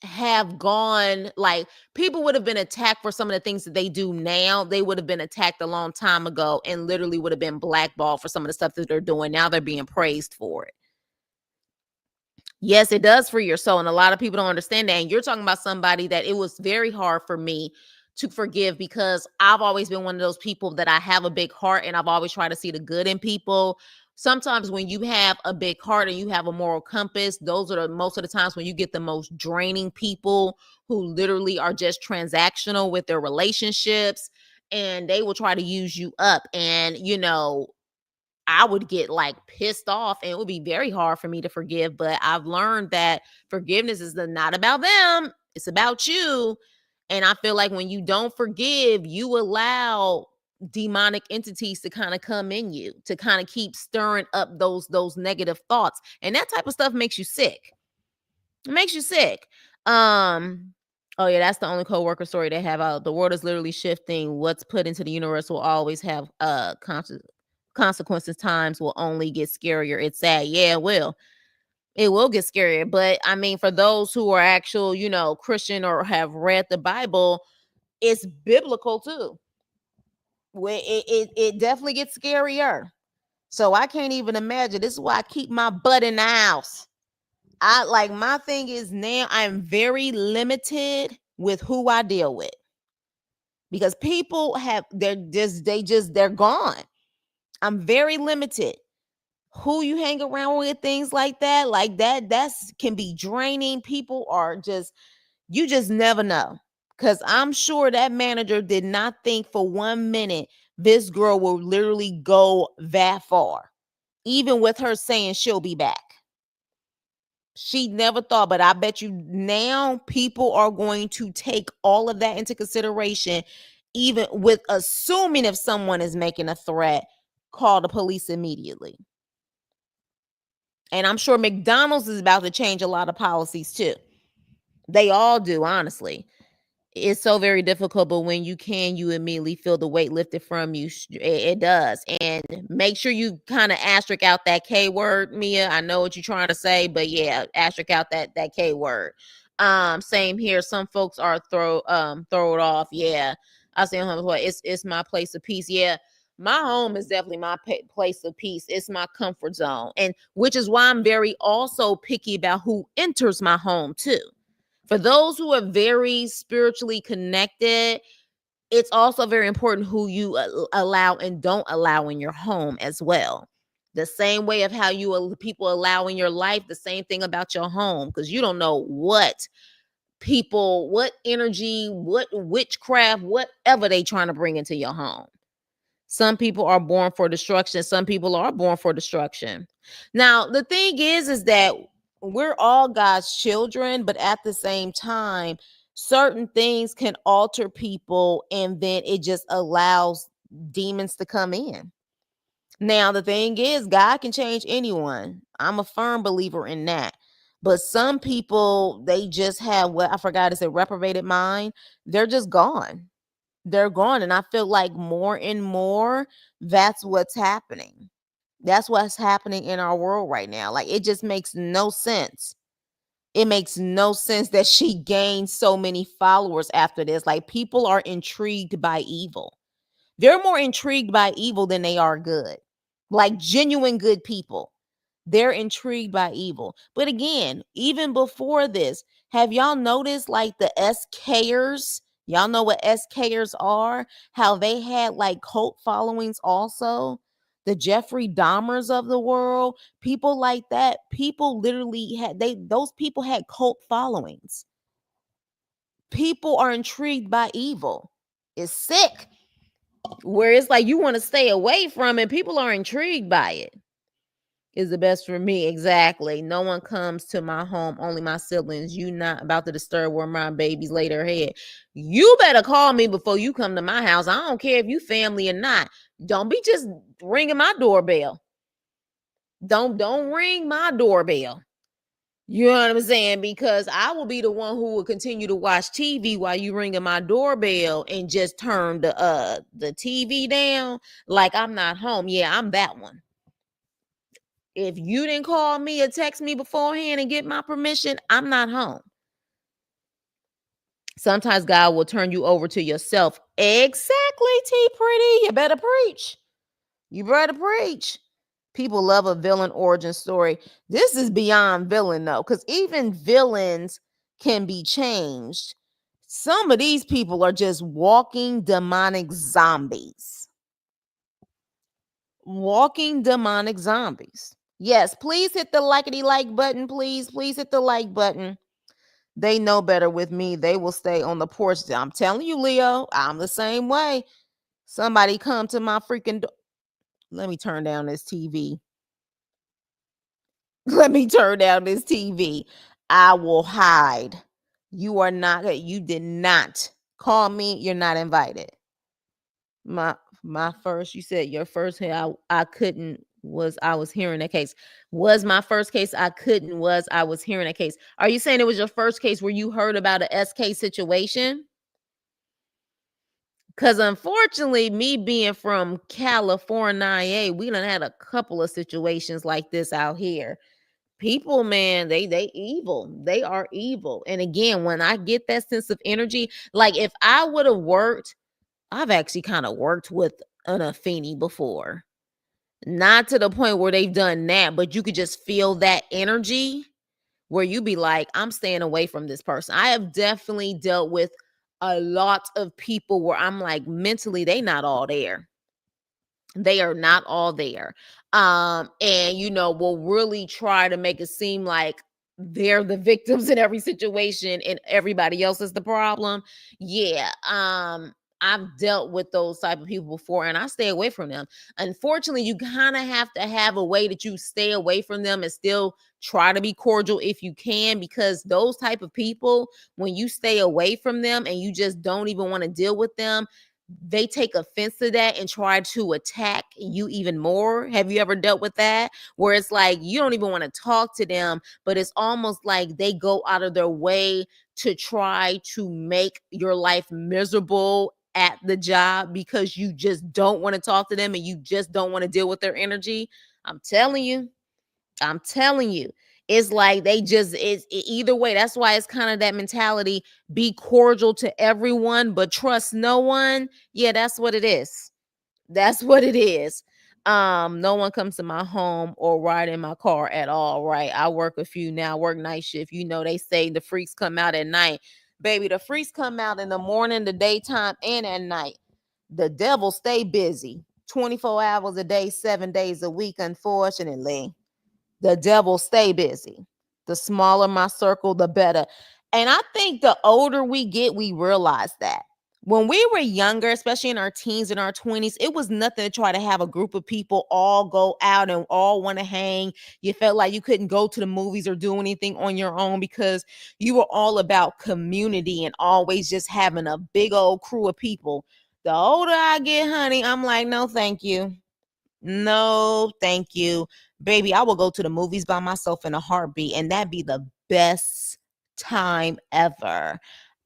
have gone, like people would have been attacked for some of the things that they do now. They would have been attacked a long time ago and literally would have been blackballed for some of the stuff that they're doing. Now they're being praised for it. Yes, it does free your soul. And a lot of people don't understand that. And you're talking about somebody that it was very hard for me to forgive, because I've always been one of those people that I have a big heart and I've always tried to see the good in people. Sometimes when you have a big heart and you have a moral compass, those are the most of the times when you get the most draining people who literally are just transactional with their relationships, and they will try to use you up. And, you know, I would get like pissed off, and it would be very hard for me to forgive. But I've learned that forgiveness is not about them, it's about you. And I feel like when you don't forgive, you allow demonic entities to kind of come in you, to kind of keep stirring up those negative thoughts. And that type of stuff makes you sick. It makes you sick. Oh yeah, that's the only co-worker story they have out. The world is literally shifting. What's put into the universe will always have consequences. Times will only get scarier. It's sad. Yeah, it will get scarier. But I mean, for those who are actual, you know, Christian or have read the Bible, it's biblical too. Where it definitely gets scarier. So I can't even imagine. This is why I keep my butt in the house. I like, my thing is now I'm very limited with who I deal with, because people have they're gone. I'm very limited who you hang around with, things like that. Like that's can be draining. People are just, you just never know. Cause I'm sure that manager did not think for 1 minute this girl will literally go that far, even with her saying she'll be back. She never thought, but I bet you now people are going to take all of that into consideration, even with assuming if someone is making a threat, call the police immediately. And I'm sure McDonald's is about to change a lot of policies too. They all do, honestly. It's so very difficult, but when you can, you immediately feel the weight lifted from you. It does. And make sure you kind of asterisk out that K word, Mia. I know what you're trying to say, but yeah, asterisk out that K word. Same here. Some folks are throw it off. Yeah, I say it's my place of peace. Yeah, my home is definitely my place of peace. It's my comfort zone, and which is why I'm very also picky about who enters my home too. For those who are very spiritually connected, It's also very important who you allow and don't allow in your home as well. The same way of how you people allow in your life, the same thing about your home, because you don't know what people, what energy, what witchcraft, whatever they trying to bring into your home. Some people are born for destruction. Some people are born for destruction. Now, the thing is that we're all God's children, but at the same time, certain things can alter people, and then it just allows demons to come in. Now, the thing is, God can change anyone. I'm a firm believer in that. But some people, they just have what I forgot is a reprobated mind. They're just gone. They're gone. And I feel like more and more that's what's happening. That's what's happening in our world right now. Like, it just makes no sense. It makes no sense that she gained so many followers after this. Like, people are intrigued by evil. They're more intrigued by evil than they are good. Like, genuine good people. They're intrigued by evil. But again, even before this, have y'all noticed like the SKers? Y'all know what SKers are? How they had like cult followings also? The Jeffrey Dahmers of the world, people like that. People literally had those people had cult followings. People are intrigued by evil. It's sick. Where it's like you want to stay away from it, people are intrigued by it. Is the best for me. Exactly. No one comes to my home, only my siblings. You not about to disturb where my babies lay their head. You better call me before you come to my house. I don't care if you family or not. Don't be just ringing my doorbell. Don't ring my doorbell. You know what I'm saying? Because I will be the one who will continue to watch TV while you ringing my doorbell and just turn the TV down like I'm not home. Yeah, I'm that one. If you didn't call me or text me beforehand and get my permission, I'm not home. Sometimes God will turn you over to yourself. Exactly, T Pretty. You better preach. You better preach. People love a villain origin story. This is beyond villain, though, because even villains can be changed. Some of these people are just walking demonic zombies. Walking demonic zombies. Yes, please hit the likety like button, please. Please hit the like button. They know better with me. They will stay on the porch. I'm telling you, Leo, I'm the same way. Somebody come to my freaking door. Let me turn down this TV. Let me turn down this TV. I will hide. You did not call me. You're not invited. My first, you said your first I couldn't was I was hearing a case. Was my first case I couldn't was I was hearing a case. Are you saying it was your first case where you heard about a SK situation? Because unfortunately, me being from California, we done had a couple of situations like this out here. People, man, they evil. They are evil. And again, when I get that sense of energy, like if I would have worked, I've actually kind of worked with an Afeni before. Not to the point where they've done that, but you could just feel that energy where you be like, I'm staying away from this person. I have definitely dealt with a lot of people where I'm like, mentally, they not all there. They are not all there. And will really try to make it seem like they're the victims in every situation and everybody else is the problem. Yeah. I've dealt with those type of people before and I stay away from them. Unfortunately, you kind of have to have a way that you stay away from them and still try to be cordial if you can, because those type of people, when you stay away from them and you just don't even want to deal with them, they take offense to that and try to attack you even more. Have you ever dealt with that? Where it's like you don't even want to talk to them, but it's almost like they go out of their way to try to make your life miserable at the job because you just don't want to talk to them and you just don't want to deal with their energy. I'm telling you. I'm telling you. It's like they just either way. That's why it's kind of that mentality: be cordial to everyone, but trust no one. Yeah, that's what it is. That's what it is. No one comes to my home or ride in my car at all. Right. I work a few now, work night shift. They say the freaks come out at night. Baby, the freaks come out in the morning, the daytime, and at night. The devil stay busy 24 hours a day, 7 days a week, unfortunately. The devil stay busy. The smaller my circle, the better. And I think the older we get, we realize that. When we were younger, especially in our teens and our 20s, it was nothing to try to have a group of people all go out and all want to hang. You felt like you couldn't go to the movies or do anything on your own because you were all about community and always just having a big old crew of people. The older I get, honey, I'm like, no, thank you. No, thank you. Baby, I will go to the movies by myself in a heartbeat, and that'd be the best time ever.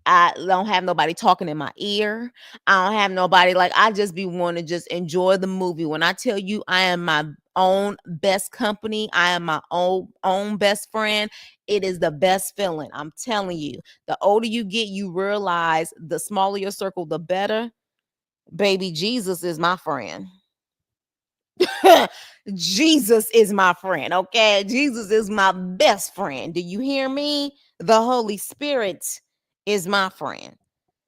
I don't have nobody talking in my ear. I don't have nobody like I just be wanting to just enjoy the movie. When I tell you I am my own best company, I am my own best friend. It is the best feeling. I'm telling you. The older you get, you realize the smaller your circle, the better. Baby, Jesus is my friend. Jesus is my friend, okay? Jesus is my best friend. Do you hear me? The Holy Spirit is my friend.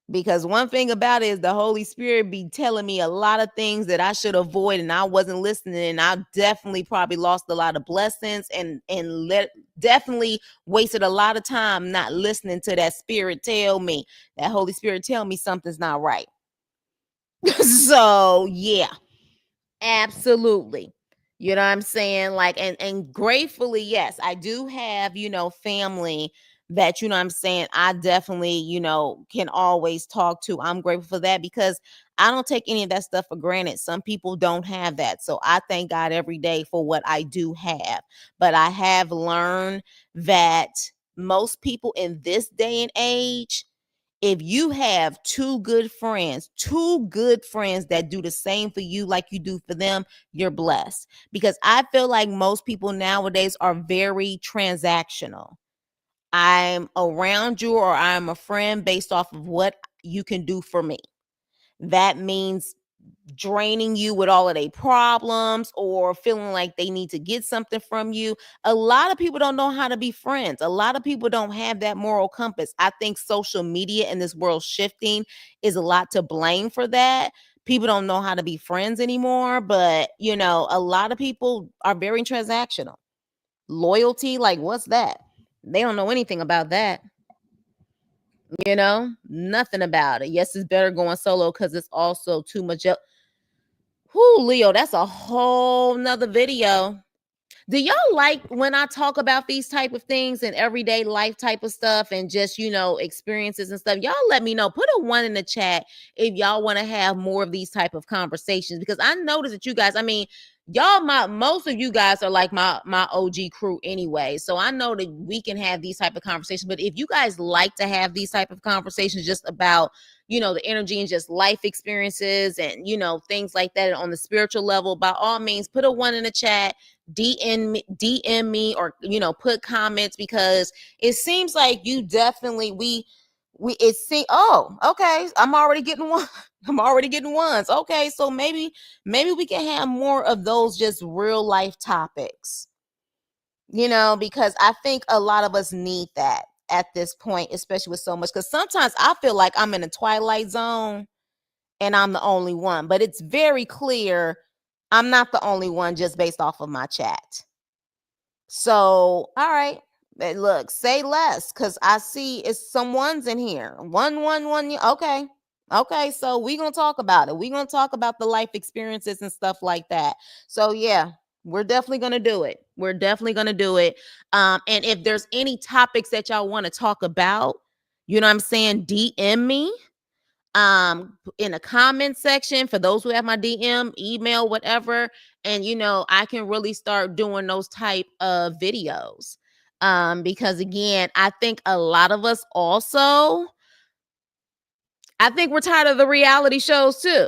Because one thing about it is the Holy Spirit be telling me a lot of things that I should avoid and I wasn't listening, and I definitely probably lost a lot of blessings and definitely wasted a lot of time not listening to that spirit tell me, that Holy Spirit tell me something's not right. So, yeah. Absolutely. You know what I'm saying? Like, and gratefully, yes, I do have, family that, you know what I'm saying, I definitely, can always talk to. I'm grateful for that because I don't take any of that stuff for granted. Some people don't have that. So I thank God every day for what I do have. But I have learned that most people in this day and age, if you have two good friends that do the same for you like you do for them, you're blessed. Because I feel like most people nowadays are very transactional. I'm around you or I'm a friend based off of what you can do for me. That means draining you with all of their problems or feeling like they need to get something from you. A lot of people don't know how to be friends. A lot of people don't have that moral compass. I think social media and this world shifting is a lot to blame for that. People don't know how to be friends anymore, but a lot of people are very transactional. Loyalty, like what's that? They don't know anything about that. Nothing about it. Yes, it's better going solo because it's also too much. Whoo, Leo, that's a whole nother video. Do y'all like when I talk about these type of things and everyday life type of stuff and just, experiences and stuff? Y'all let me know. Put a 1 in the chat if y'all want to have more of these type of conversations, because I noticed that you guys, I mean, most of you guys are like my OG crew anyway. So I know that we can have these type of conversations, but if you guys like to have these type of conversations just about, the energy and just life experiences and, things like that on the spiritual level, by all means, put a 1 in the chat. DM me or put comments, because it seems like you definitely we it seems, oh, okay, I'm already getting one. I'm already getting ones. Okay, so maybe we can have more of those just real life topics, because I think a lot of us need that at this point, especially with so much, because sometimes I feel like I'm in a twilight zone and I'm the only one, but it's very clear I'm not the only one just based off of my chat. So, all right. Look, say less, because I see it's some ones in here. One. Okay. Okay. So we're going to talk about it. We're going to talk about the life experiences and stuff like that. So, yeah, we're definitely going to do it. We're definitely going to do it. And if there's any topics that y'all want to talk about, you know what I'm saying, DM me in a comment section for those who have my DM, email, whatever, and I can really start doing those type of videos. Because again, I think a lot of us also, I think we're tired of the reality shows too.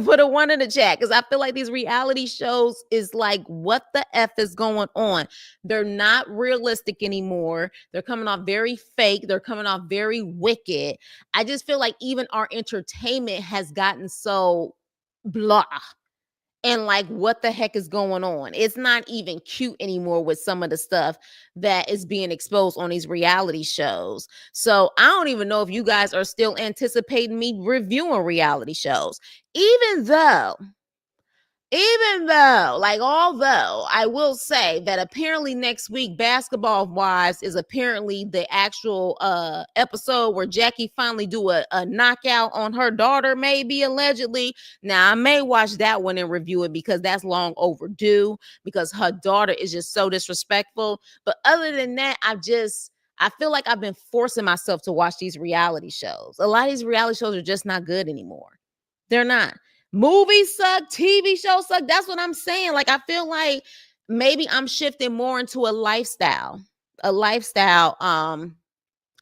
Put a 1 in the chat, because I feel like these reality shows is like, what the F is going on? They're not realistic anymore. They're coming off very fake. They're coming off very wicked. I just feel like even our entertainment has gotten so blah. and like what the heck is going on. It's not even cute anymore with some of the stuff that is being exposed on these reality shows. So I don't even know if you guys are still anticipating me reviewing reality shows, although I will say that apparently next week Basketball Wives is apparently the actual episode where Jackie finally do a knockout on her daughter, maybe allegedly. Now I may watch that one and review it because that's long overdue, because her daughter is just so disrespectful. But other than that, I feel like I've been forcing myself to watch these reality shows. A lot of these reality shows are just not good anymore. They're not. Movies suck, TV shows suck. That's what I'm saying. Like, I feel like maybe I'm shifting more into a lifestyle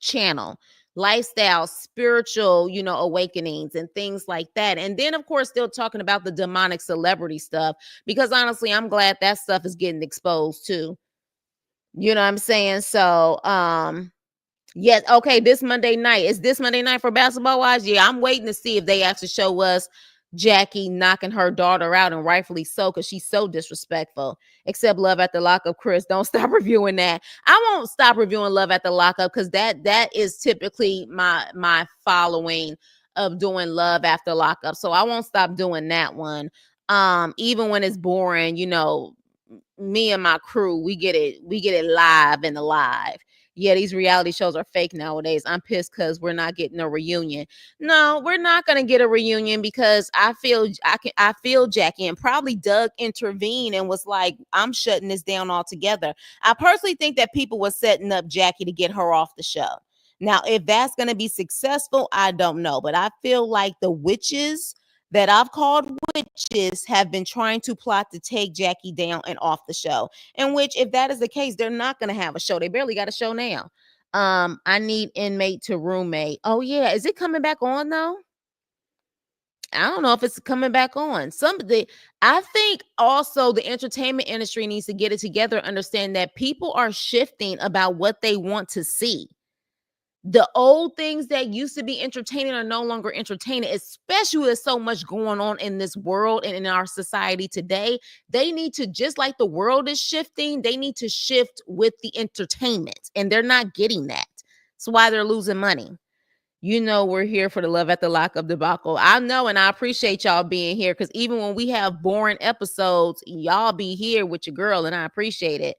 channel, lifestyle, spiritual, awakenings and things like that. And then, of course, still talking about the demonic celebrity stuff, because honestly, I'm glad that stuff is getting exposed too. You know what I'm saying? So, yes, okay, this Monday night. Is this Monday night for Basketball Wives? Yeah, I'm waiting to see if they actually show us Jackie knocking her daughter out, and rightfully so, because she's so disrespectful. Except Love at the Lockup, Chris. Don't stop reviewing that. I won't stop reviewing Love at the Lockup, because that is typically my following of doing Love After Lockup. So I won't stop doing that one. Even when it's boring, me and my crew, we get it live and alive. Yeah, these reality shows are fake nowadays. I'm pissed because we're not getting a reunion. No, we're not gonna get a reunion, because I feel Jackie, and probably Doug intervened and was like, I'm shutting this down altogether. I personally think that people were setting up Jackie to get her off the show. Now, if that's gonna be successful, I don't know. But I feel like the witches that I've called witches have been trying to plot to take Jackie down and off the show. In which, if that is the case, they're not going to have a show. They barely got a show now. I need inmate to roommate. Oh yeah, is it coming back on though? I don't know if it's coming back on. I think also the entertainment industry needs to get it together, understand that people are shifting about what they want to see. The old things that used to be entertaining are no longer entertaining, especially with so much going on in this world and in our society today. They need to, just like the world is shifting, they need to shift with the entertainment, and they're not getting that. That's why they're losing money. We're here for the Love at the Lockup debacle. I know, and I appreciate y'all being here, because even when we have boring episodes, y'all be here with your girl, and I appreciate it.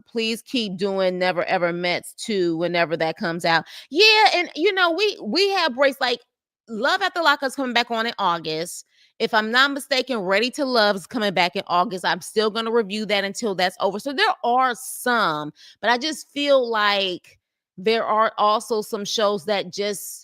Please keep doing Never Ever Mets 2 whenever that comes out. Yeah, and we have breaks, like Love at the Lockup's coming back on in August. If I'm not mistaken, Ready to Love is coming back in August. I'm still going to review that until that's over. So there are some, but I just feel like there are also some shows that just,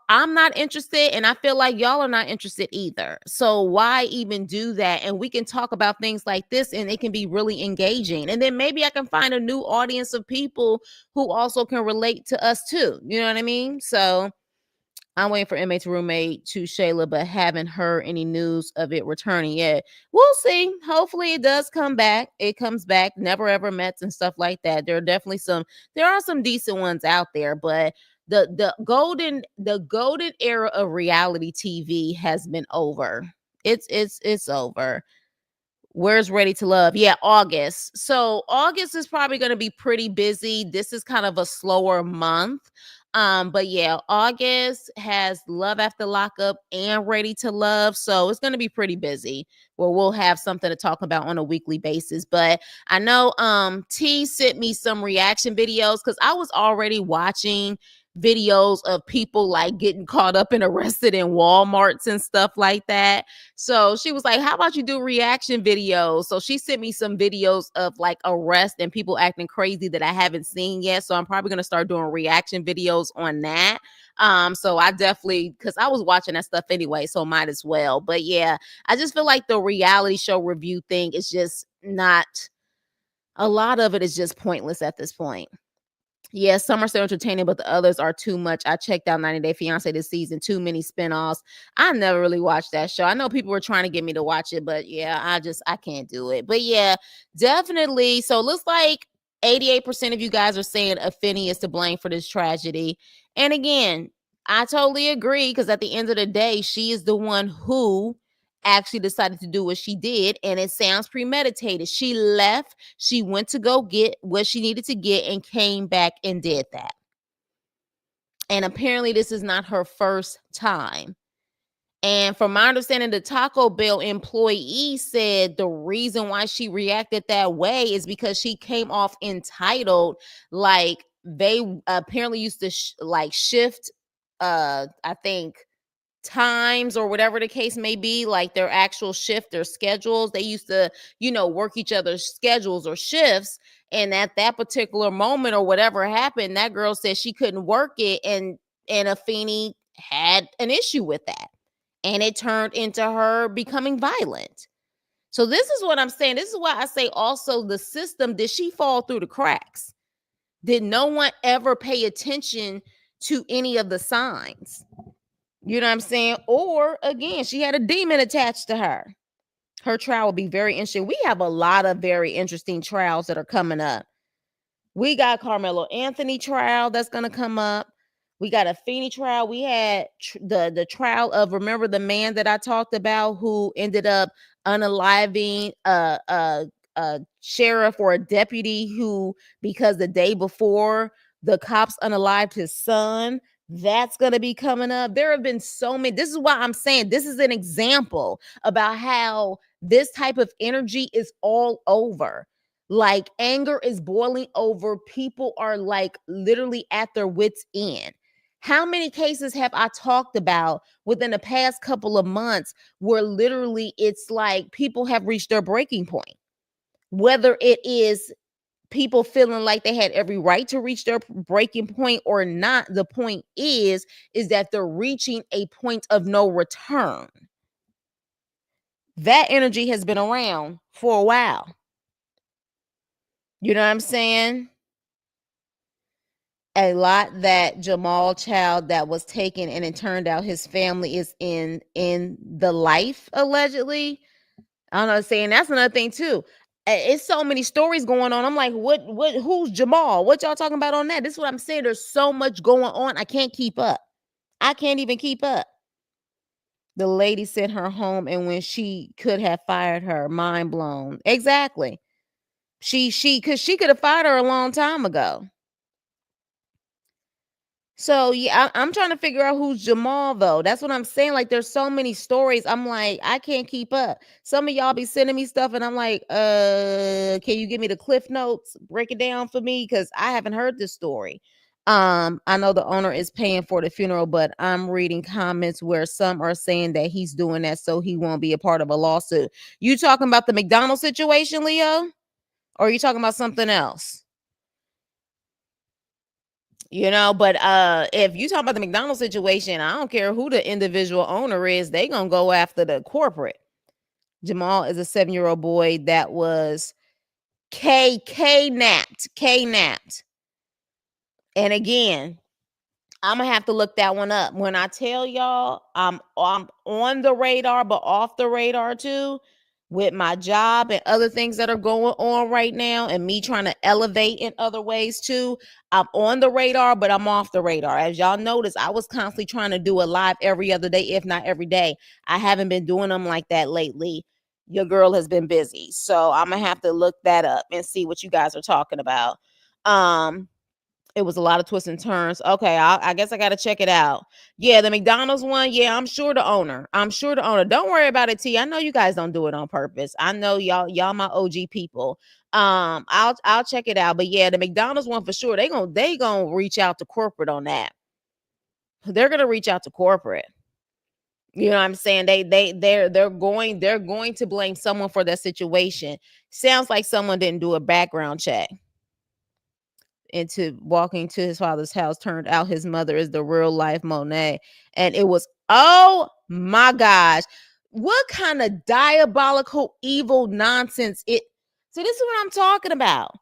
I'm not interested, and I feel like y'all are not interested either. So why even do that? And we can talk about things like this, and it can be really engaging. And then maybe I can find a new audience of people who also can relate to us too. You know what I mean? So I'm waiting for inmate to roommate to Shayla, but haven't heard any news of it returning yet. We'll see. Hopefully it does come back. It comes back. Never Ever Mets and stuff like that. There are some decent ones out there, but the golden era of reality TV has been over. It's over. Where's Ready to Love? Yeah, August. So August is probably going to be pretty busy. This is kind of a slower month. But yeah, August has Love After Lockup and Ready to Love. So it's going to be pretty busy, where we'll have something to talk about on a weekly basis. But I know T sent me some reaction videos, because I was already watching videos of people like getting caught up and arrested in Walmarts and stuff like that. So she was like, how about you do reaction videos? So she sent me some videos of like arrest and people acting crazy that I haven't seen yet. So I'm probably going to start doing reaction videos on that. So I definitely, because I was watching that stuff anyway, so might as well. But yeah, I just feel like the reality show review thing is just not, a lot of it is just pointless at this point. Yeah, some are still entertaining, but the others are too much. I checked out 90 Day Fiance this season, too many spinoffs. I never really watched that show. I know people were trying to get me to watch it, but yeah, I can't do it. But yeah, definitely. So it looks like 88% of you guys are saying Afeni is to blame for this tragedy. And again, I totally agree, because at the end of the day, she is the one who actually decided to do what she did, and it sounds premeditated. She left, she went to go get what she needed to get and came back and did that. And apparently this is not her first time. And from my understanding, the Taco Bell employee said the reason why she reacted that way is because she came off entitled. Like, they apparently used to shift, I think, times or whatever the case may be, like their actual shift, their schedules. They used to, work each other's schedules or shifts. And at that particular moment or whatever happened, that girl said she couldn't work it. And Afeni had an issue with that. And it turned into her becoming violent. So this is what I'm saying. This is why I say also the system, did she fall through the cracks? Did no one ever pay attention to any of the signs? You know what I'm saying? Or again, she had a demon attached to her. Her trial will be very interesting. We have a lot of very interesting trials that are coming up. We got Carmelo Anthony trial that's going to come up. We got a Afeni trial. We had the trial of, remember the man that I talked about who ended up unaliving a sheriff or a deputy who, because the day before the cops unalived his son. That's going to be coming up. There have been so many. This is why I'm saying this is an example about how this type of energy is all over. Like, anger is boiling over. People are like literally at their wits' end. How many cases have I talked about within the past couple of months where literally it's like people have reached their breaking point? Whether it is people feeling like they had every right to reach their breaking point or not, the point is that they're reaching a point of no return. That energy has been around for a while. You know what I'm saying? A lot that Jamal child that was taken, and it turned out his family is in the life, allegedly. I don't know, saying that's another thing too. It's so many stories going on. I'm like, who's Jamal? What y'all talking about on that? This is what I'm saying. There's so much going on. I can't keep up. I can't even keep up. The lady sent her home, and when she could have fired her, mind blown. Exactly. Because she could have fired her a long time ago. So yeah, I'm trying to figure out who's Jamal though. That's what I'm saying. Like, there's so many stories. I'm like, I can't keep up. Some of y'all be sending me stuff, and I'm like, can you give me the cliff notes? Break it down for me, because I haven't heard this story. I know the owner is paying for the funeral, but I'm reading comments where some are saying that he's doing that so he won't be a part of a lawsuit. You talking about the McDonald situation, Leo? Or are you talking about something else? But if you talk about the McDonald's situation, I don't care who the individual owner is, they gonna go after the corporate. Jamal is a 7-year-old boy that was K napped. And again, I'm gonna have to look that one up. When I tell y'all I'm on the radar, but off the radar too, with my job and other things that are going on right now, and me trying to elevate in other ways too. I'm on the radar, but I'm off the radar. As y'all notice, I was constantly trying to do a live every other day, if not every day. I haven't been doing them like that lately. Your girl has been busy. So I'm gonna have to look that up and see what you guys are talking about. It was a lot of twists and turns. Okay, I guess I got to check it out. Yeah, the McDonald's one. Yeah, I'm sure the owner. Don't worry about it, T. I know you guys don't do it on purpose. I know y'all my OG people. I'll check it out. But yeah, the McDonald's one for sure. They gonna reach out to corporate on that. They're gonna reach out to corporate. You know what I'm saying? They're going to blame someone for that situation. Sounds like someone didn't do a background check into walking to his father's house. Turned out his mother is the real life Monet. And it was, oh my gosh, what kind of diabolical evil nonsense it. So this is what I'm talking about.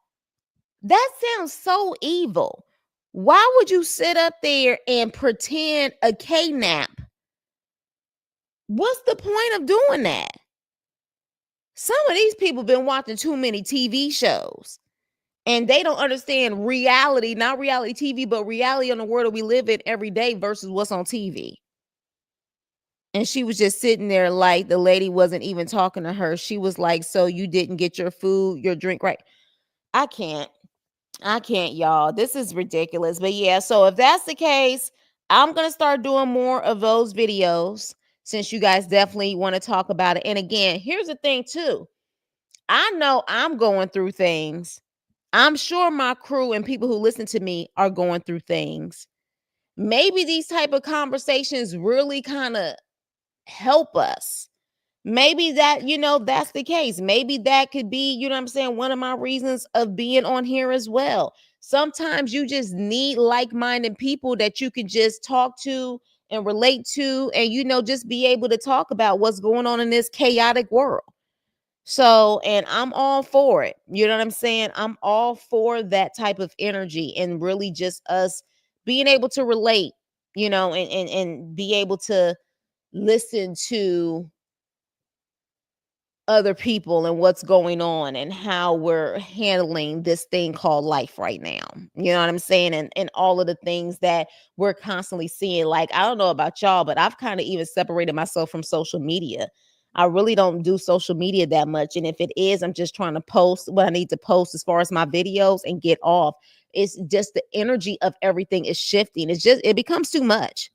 That sounds so evil. Why would you sit up there and pretend a K-nap? What's the point of doing that? Some of these people been watching too many TV shows. And they don't understand reality, not reality TV, but reality on the world that we live in every day versus what's on TV. And she was just sitting there like the lady wasn't even talking to her. She was like, "So you didn't get your food, your drink right?" I can't. I can't, y'all. This is ridiculous. But yeah, so if that's the case, I'm going to start doing more of those videos since you guys definitely want to talk about it. And again, here's the thing too. I know I'm going through things. I'm sure my crew and people who listen to me are going through things. Maybe these type of conversations really kind of help us. Maybe that, that's the case. Maybe that could be, what I'm saying, one of my reasons of being on here as well. Sometimes you just need like-minded people that you can just talk to and relate to and, just be able to talk about what's going on in this chaotic world. So, and I'm all for it. You know what I'm saying? I'm all for that type of energy and really just us being able to relate, and be able to listen to other people and what's going on and how we're handling this thing called life right now. You know what I'm saying? And all of the things that we're constantly seeing. Like, I don't know about y'all, but I've kind of even separated myself from social media. I really don't do social media that much. And if it is, I'm just trying to post what I need to post as far as my videos and get off. It's just the energy of everything is shifting. It becomes too much.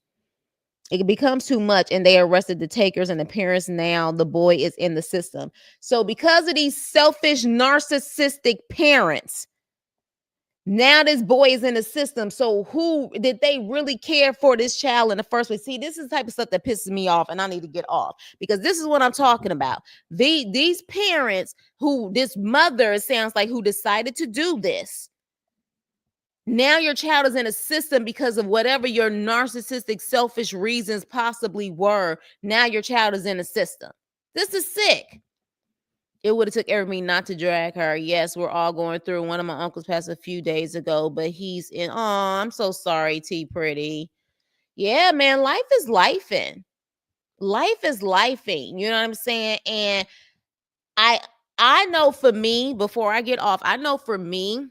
It becomes too much, and they arrested the takers and the parents. Now the boy is in the system. So because of these selfish, narcissistic parents, now this boy is in the system. So who did they really care for this child in the first place? See, this is the type of stuff that pisses me off, and I need to get off because this is what I'm talking about. These parents this mother, it sounds like, who decided to do this. Now your child is in a system because of whatever your narcissistic, selfish reasons possibly were. Now your child is in a system. This is sick. It would have took everything not to drag her. Yes, we're all going through. One of my uncles passed a few days ago, but he's in. Oh, I'm so sorry, T Pretty. Yeah, man, life is lifing. Life is lifing. You know what I'm saying? And I know for me, before I get off, I know for me,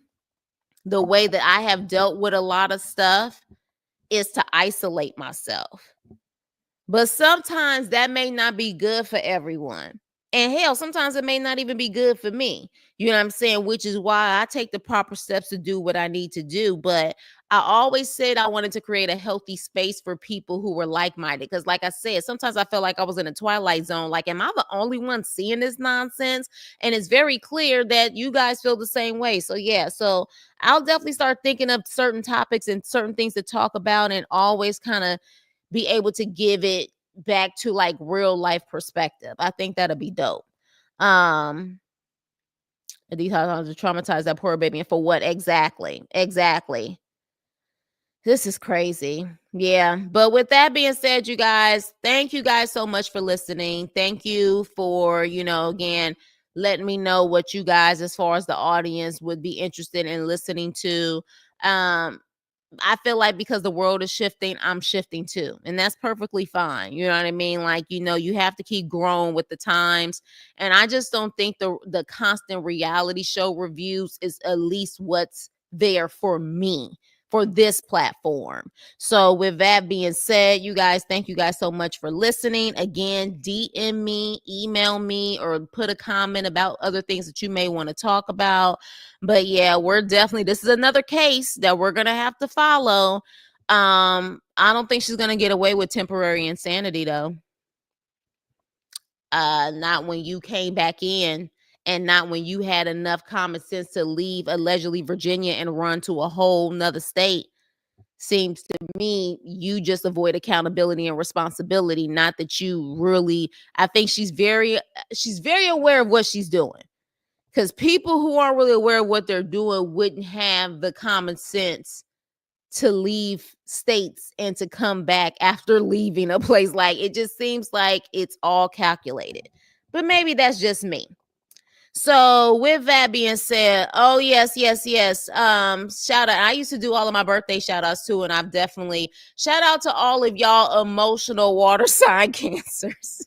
the way that I have dealt with a lot of stuff is to isolate myself. But sometimes that may not be good for everyone. And hell, sometimes it may not even be good for me. You know what I'm saying? Which is why I take the proper steps to do what I need to do. But I always said I wanted to create a healthy space for people who were like-minded. Because like I said, sometimes I felt like I was in a twilight zone. Like, am I the only one seeing this nonsense? And it's very clear that you guys feel the same way. So yeah, so I'll definitely start thinking of certain topics and certain things to talk about and always kind of be able to give it back to like real life perspective. I think that'll be dope. These times to traumatize that poor baby, and for what exactly? Exactly. This is crazy. Yeah. But with that being said, you guys, thank you guys so much for listening. Thank you for, again, letting me know what you guys, as far as the audience, would be interested in listening to. I feel like because the world is shifting, I'm shifting too. And that's perfectly fine. You know what I mean? Like, you have to keep growing with the times. And I just don't think the constant reality show reviews is at least what's there for me, for this platform. So with that being said, you guys, thank you guys so much for listening. Again, DM me, email me, or put a comment about other things that you may want to talk about. But yeah, this is another case that we're going to have to follow. I don't think she's going to get away with temporary insanity though. Not when you came back in, and not when you had enough common sense to leave allegedly Virginia and run to a whole nother state. Seems to me you just avoid accountability and responsibility. Not that you really, I think she's very aware of what she's doing. Because people who aren't really aware of what they're doing wouldn't have the common sense to leave states and to come back after leaving a place. Like, it just seems like it's all calculated. But maybe that's just me. So with that being said, oh yes. Shout out. I used to do all of my birthday shout outs too. And I've definitely shout out to all of y'all emotional water sign cancers.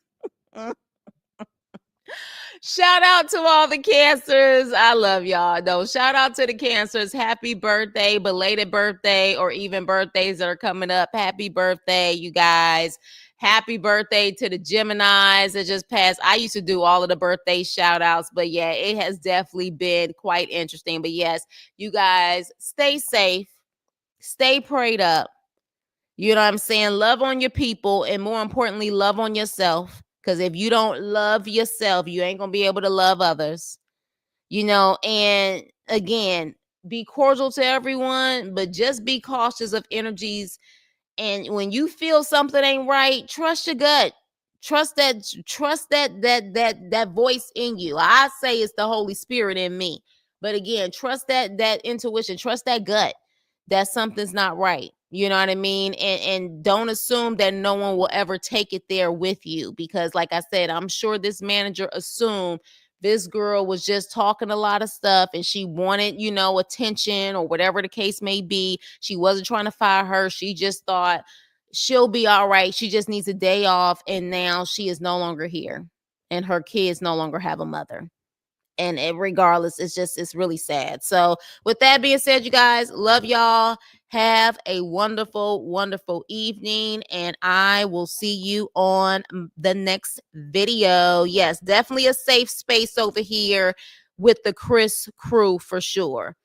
Shout out to all the cancers. I love y'all. No, shout out to the cancers. Happy birthday, belated birthday, or even birthdays that are coming up. Happy birthday, you guys. Happy birthday to the Geminis that just passed. I used to do all of the birthday shout outs, but yeah, it has definitely been quite interesting. But yes, you guys stay safe, stay prayed up. You know what I'm saying? Love on your people, and more importantly, love on yourself. Because if you don't love yourself, you ain't going to be able to love others. And again, be cordial to everyone, but just be cautious of energies. And when you feel something ain't right, trust your gut. Trust that voice in you. I say it's the Holy Spirit in me. But again, trust that intuition, trust that gut that something's not right. You know what I mean? And don't assume that no one will ever take it there with you, because like I said, I'm sure this manager assumed this girl was just talking a lot of stuff and she wanted, attention or whatever the case may be. She wasn't trying to fire her. She just thought she'll be all right. She just needs a day off. And now she is no longer here and her kids no longer have a mother. And regardless, it's really sad. So with that being said, you guys, love y'all. Have a wonderful, wonderful evening, and I will see you on the next video. Yes, definitely a safe space over here with the Chris crew for sure.